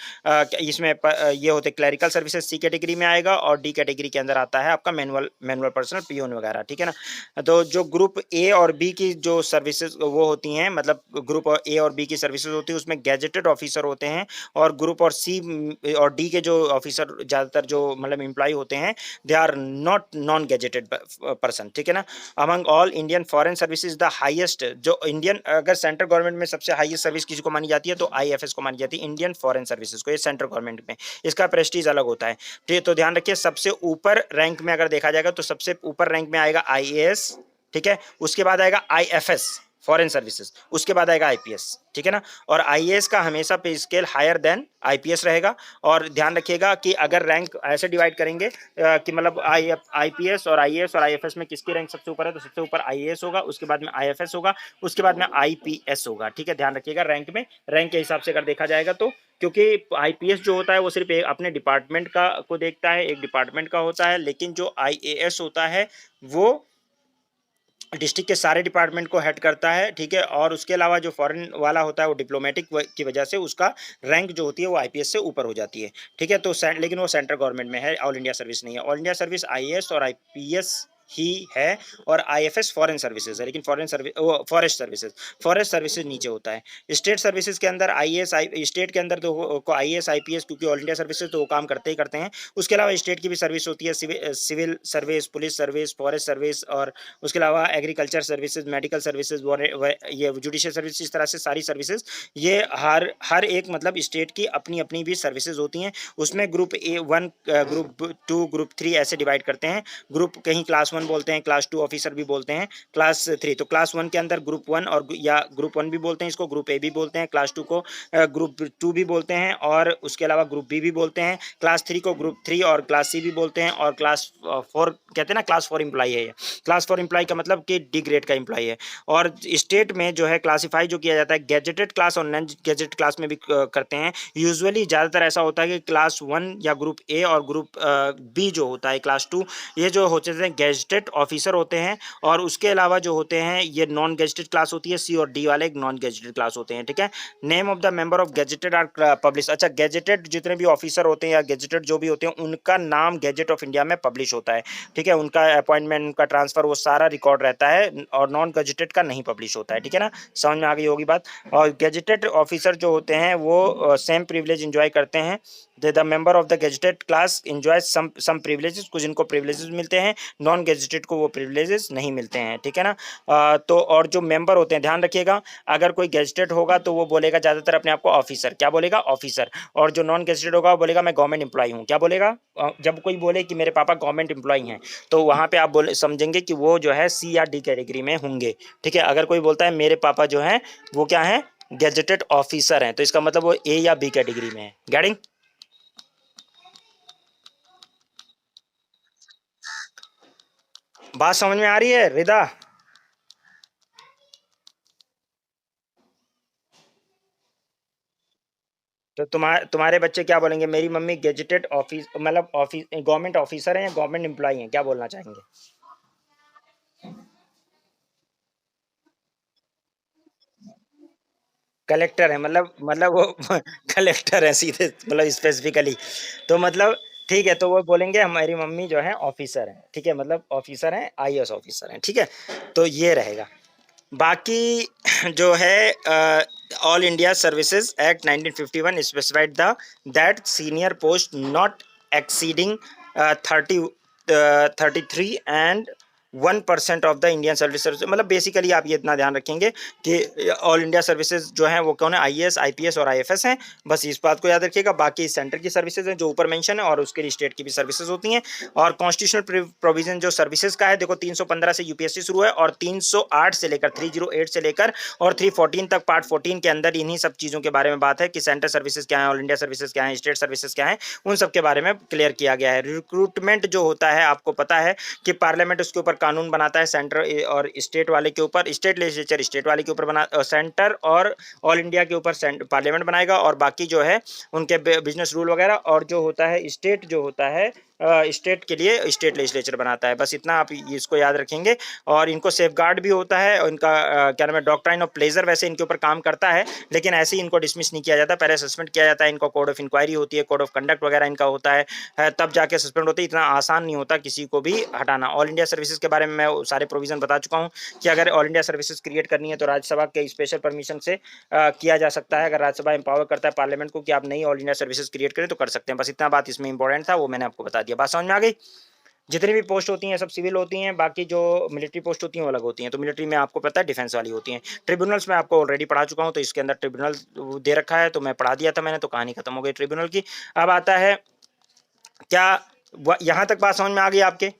इसमें ये होते हैं क्लरिकल सर्विसेज, सी कैटेगरी में आएगा, और डी कैटेगरी के अंदर आता है आपका मैनुअल मैनुअल पर्सनल, पियोन वगैरह, ठीक है ना? तो जो ग्रुप ए और बी की जो सर्विसेज वो होती हैं, मतलब ग्रुप ए और बी की सर्विसेज होती है, उसमें गैजेटेड ऑफिसर होते हैं, और ग्रुप और सी और डी के जो ऑफिसर ज़्यादातर जो मतलब एम्प्लॉय होते हैं, they are not non gazetted person, ठीक है ना? Among all Indian foreign services the highest, जो इंडियन अगर सेंट्रल गवर्नमेंट में सबसे हाईएस्ट सर्विस किसी को मानी जाती है तो आईएफएस को मानी जाती है, इंडियन फॉरेन सर्विसेज को, ये सेंट्रल गवर्नमेंट में इसका प्रेस्टीज अलग होता है, ठीक है? तो ध्यान रखिए, सबसे ऊपर रैंक में अगर देखा जाएगा तो सबसे ऊपर रैंक में आएगा आईएएस, ठीक है? उसके बाद आएगा आईएफएस फॉरेन सर्विसेज, उसके बाद आएगा आईपीएस, ठीक है ना? और आईएएस का हमेशा पे स्केल हायर देन आईपीएस रहेगा। और ध्यान रखिएगा कि अगर रैंक ऐसे डिवाइड करेंगे कि मतलब आईपीएस और आईएएस और आईएफएस में किसकी रैंक सबसे ऊपर है, तो सबसे ऊपर आईएएस होगा, उसके बाद में आईएफएस होगा, उसके बाद में आईपीएस होगा, ठीक है? ध्यान रखिएगा रैंक में, रैंक के हिसाब से अगर देखा जाएगा तो, क्योंकि आईपीएस जो होता है वो सिर्फ अपने डिपार्टमेंट का को देखता है, एक डिपार्टमेंट का होता है, लेकिन जो आईएएस होता है वो डिस्ट्रिक्ट के सारे डिपार्टमेंट को हेड करता है, ठीक है? और उसके अलावा जो फॉरेन वाला होता है वो डिप्लोमेटिक की वजह से उसका रैंक जो होती है वो आईपीएस से ऊपर हो जाती है, ठीक है? तो लेकिन वो सेंट्रल गवर्नमेंट में है, ऑल इंडिया सर्विस नहीं है। ऑल इंडिया सर्विस आईएएस और आईपीएस ही है, और आईएफएस फॉरेन सर्विसेज है, लेकिन फॉरेन सर्विस फॉरेस्ट सर्विसेज नीचे होता है। स्टेट सर्विसेज के अंदर आईएएस स्टेट के अंदर तो को आईएएस आईपीएस, क्योंकि ऑल इंडिया सर्विसेज तो वो काम करते ही करते हैं। उसके अलावा स्टेट की भी सर्विस होती है, civil service, police service, forest service, और उसके अलावा एग्रीकल्चर सर्विसेज, मेडिकल सर्विसेज, ये जुडिशियल सर्विस, इस तरह से सारी सर्विसेज ये हर हर एक मतलब स्टेट की अपनी अपनी भी सर्विसेज होती हैं। उसमें ग्रुप A1, ग्रुप 2, ग्रुप 3 ऐसे डिवाइड करते हैं। ग्रुप कहीं क्लास 1 बोलते हैं, क्लास 2 ऑफिसर भी बोलते हैं, क्लास 3। तो क्लास 1 के अंदर ग्रुप 1 और या ग्रुप 1 भी बोलते हैं इसको, ग्रुप ए भी बोलते हैं, क्लास 2 को ग्रुप 2 भी बोलते हैं, और उसके अलावा ग्रुप बी भी बोलते हैं, क्लास 3 को ग्रुप 3 और क्लास सी भी बोलते हैं, और क्लास 4 कहते हैं ना, क्लास 4 एम्प्लॉई है ये। क्लास 4 एम्प्लॉई का मतलब कि डी ग्रेड का एम्प्लॉई है। और स्टेट में जो है क्लासीफाई जो किया जाता है गैजेटेड क्लास और नॉन गैजेटेड क्लास में भी करते हैं। यूजुअली ज़्यादातर ऐसा होता है कि क्लास 1 या ग्रुप ए और ग्रुप बी जो होता है क्लास 2, ये जो होते हैं गैजेटेड ऑफिसर होते हैं, और उसके अलावा जो होते हैं ये नॉन गैजेटेड क्लास होती है, सी और डी वाले नॉन गैजेटेड क्लास होते हैं, ठीक है। Name of the member of gazetted are publish. अच्छा, गैजेटेड जितने भी ऑफिसर होते हैं या गैजेटेड जो भी होते हैं उनका नाम गैजेट ऑफ इंडिया में पब्लिश होता है, ठीक है। उनका अपॉइंटमेंट, उनका ट्रांसफर, वो सारा रिकॉर्ड रहता है, और नॉन गैजेटेड का नहीं पब्लिश होता है, ठीक है ना। समझ में आ गई होगी बात। और गैजेटेड ऑफिसर जो होते हैं वो सेम प्रिविलेज इंजॉय करते हैं। The member of the gazetted class enjoy some privileges, कुछ इनको प्रिविलेजेस मिलते हैं, नॉन गैजेटेड को वो प्रिविलेजेस नहीं मिलते हैं, ठीक है ना। तो और जो मेंबर होते हैं, ध्यान रखिएगा, अगर कोई गैजेटेड होगा तो वो बोलेगा ज़्यादातर अपने आप को ऑफिसर, क्या बोलेगा, ऑफिसर। और जो नॉन गैजेटेड होगा वो बोलेगा मैं गवर्नमेंट एम्प्लॉई हूँ, क्या बोलेगा। जब कोई बोले कि मेरे पापा गवर्नमेंट एम्प्लॉई हैं, तो वहाँ पे आप बोले समझेंगे कि वो जो है सी या डी कैटेगरी में होंगे, ठीक है। अगर कोई बोलता है मेरे पापा जो हैं वो क्या है, गैजेटेड ऑफिसर हैं, तो इसका मतलब वो ए या बी कैटेगरी में है। गेटिंग। बात समझ में आ रही है रिदा। तो तुम्हारे बच्चे क्या बोलेंगे, मेरी मम्मी गैजेटेड ऑफिस मतलब ऑफिस गवर्नमेंट ऑफिसर हैं या गवर्नमेंट एम्प्लॉई हैं, क्या बोलना चाहेंगे। कलेक्टर है, मतलब वो कलेक्टर है सीधे, मतलब स्पेसिफिकली। तो मतलब ठीक है, तो वो बोलेंगे हमारी मम्मी जो है ऑफिसर है, ठीक है, मतलब ऑफिसर हैं, आईएएस ऑफिसर हैं, ठीक है। तो ये रहेगा। बाकी जो है all India services act 1951 specified the that senior post not exceeding 30 33 and 1% of the Indian service, मतलब बेसिकली आप ये इतना ध्यान रखेंगे कि ऑल इंडिया सर्विसेज जो है वो कौन है, आईएएस आईपीएस और आईएफएस हैं। बस इस बात को याद रखिएगा। बाकी सेंटर की सर्विसेज हैं जो ऊपर मेंशन है, और उसके लिए स्टेट की भी सर्विसेज होती हैं। और कॉन्स्टिट्यूशनल प्रोविजन जो सर्विसेज का है, देखो 315 से यूपीएससी शुरू है, और 308 से लेकर 308 से लेकर और 314 तक पार्ट 14 के अंदर इन्हीं सब चीज़ों के बारे में बात है कि सेंटर सर्विसेज क्या है, ऑल इंडिया सर्विसेज क्या है, स्टेट सर्विसेज क्या है, उन सब के बारे में क्लियर किया गया है। रिक्रूटमेंट जो होता है आपको पता है कि पार्लियामेंट उसके ऊपर कानून बनाता है, सेंटर और स्टेट वाले के ऊपर, स्टेट लेजिस्लेचर स्टेट वाले के ऊपर बना, सेंटर और ऑल इंडिया के ऊपर पार्लियामेंट बनाएगा, और बाकी जो है उनके बिजनेस रूल वगैरह, और जो होता है स्टेट जो होता है स्टेट के लिए स्टेट लेजिस्लेचर बनाता है। बस इतना आप इसको याद रखेंगे। और इनको सेफ गार्ड भी होता है, और इनका क्या नाम है, डॉक्ट्राइन ऑफ प्लेजर वैसे इनके ऊपर काम करता है, लेकिन ऐसे ही इनको डिसमिस नहीं किया जाता, पहले सस्पेंड किया जाता है, इनको कोड ऑफ इंक्वायरी होती है, कोड ऑफ कंडक्ट वगैरह इनका होता है, तब जाके सस्पेंड होती है। इतना आसान नहीं होता किसी को भी हटाना। ऑल इंडिया सर्विसेज के बारे में मैं सारे प्रोविजन बता चुका हूँ कि अगर ऑल इंडिया सर्विसेज क्रिएट करनी है तो राज्यसभा के स्पेशल परमिशन से किया जा सकता है। अगर राज्यसभा एम्पावर करता है पार्लियामेंट को कि आप नई ऑल इंडिया सर्विसेज क्रिएट करें तो कर सकते हैं। बस इतना बात इसमें इंपॉर्टेंट था, वो मैंने आपको बता दिया। बात समझ में आ गई। जितनी भी पोस्ट होती हैं सब सिविल होती हैं, बाकी जो मिलिट्री पोस्ट होती हैं वो अलग होती हैं। तो मिलिट्री में आपको पता है डिफेंस वाली होती हैं। ट्रिब्यूनल्स में आपको ऑलरेडी पढ़ा चुका हूँ, तो इसके अंदर ट्रिब्यूनल दे रखा है, तो मैं पढ़ा दिया था मैंने, तो कहानी खत्म हो गई ट्रिब्यूनल की। अब आता है क्या यहाँ तक बात समझ में आ गई आपके।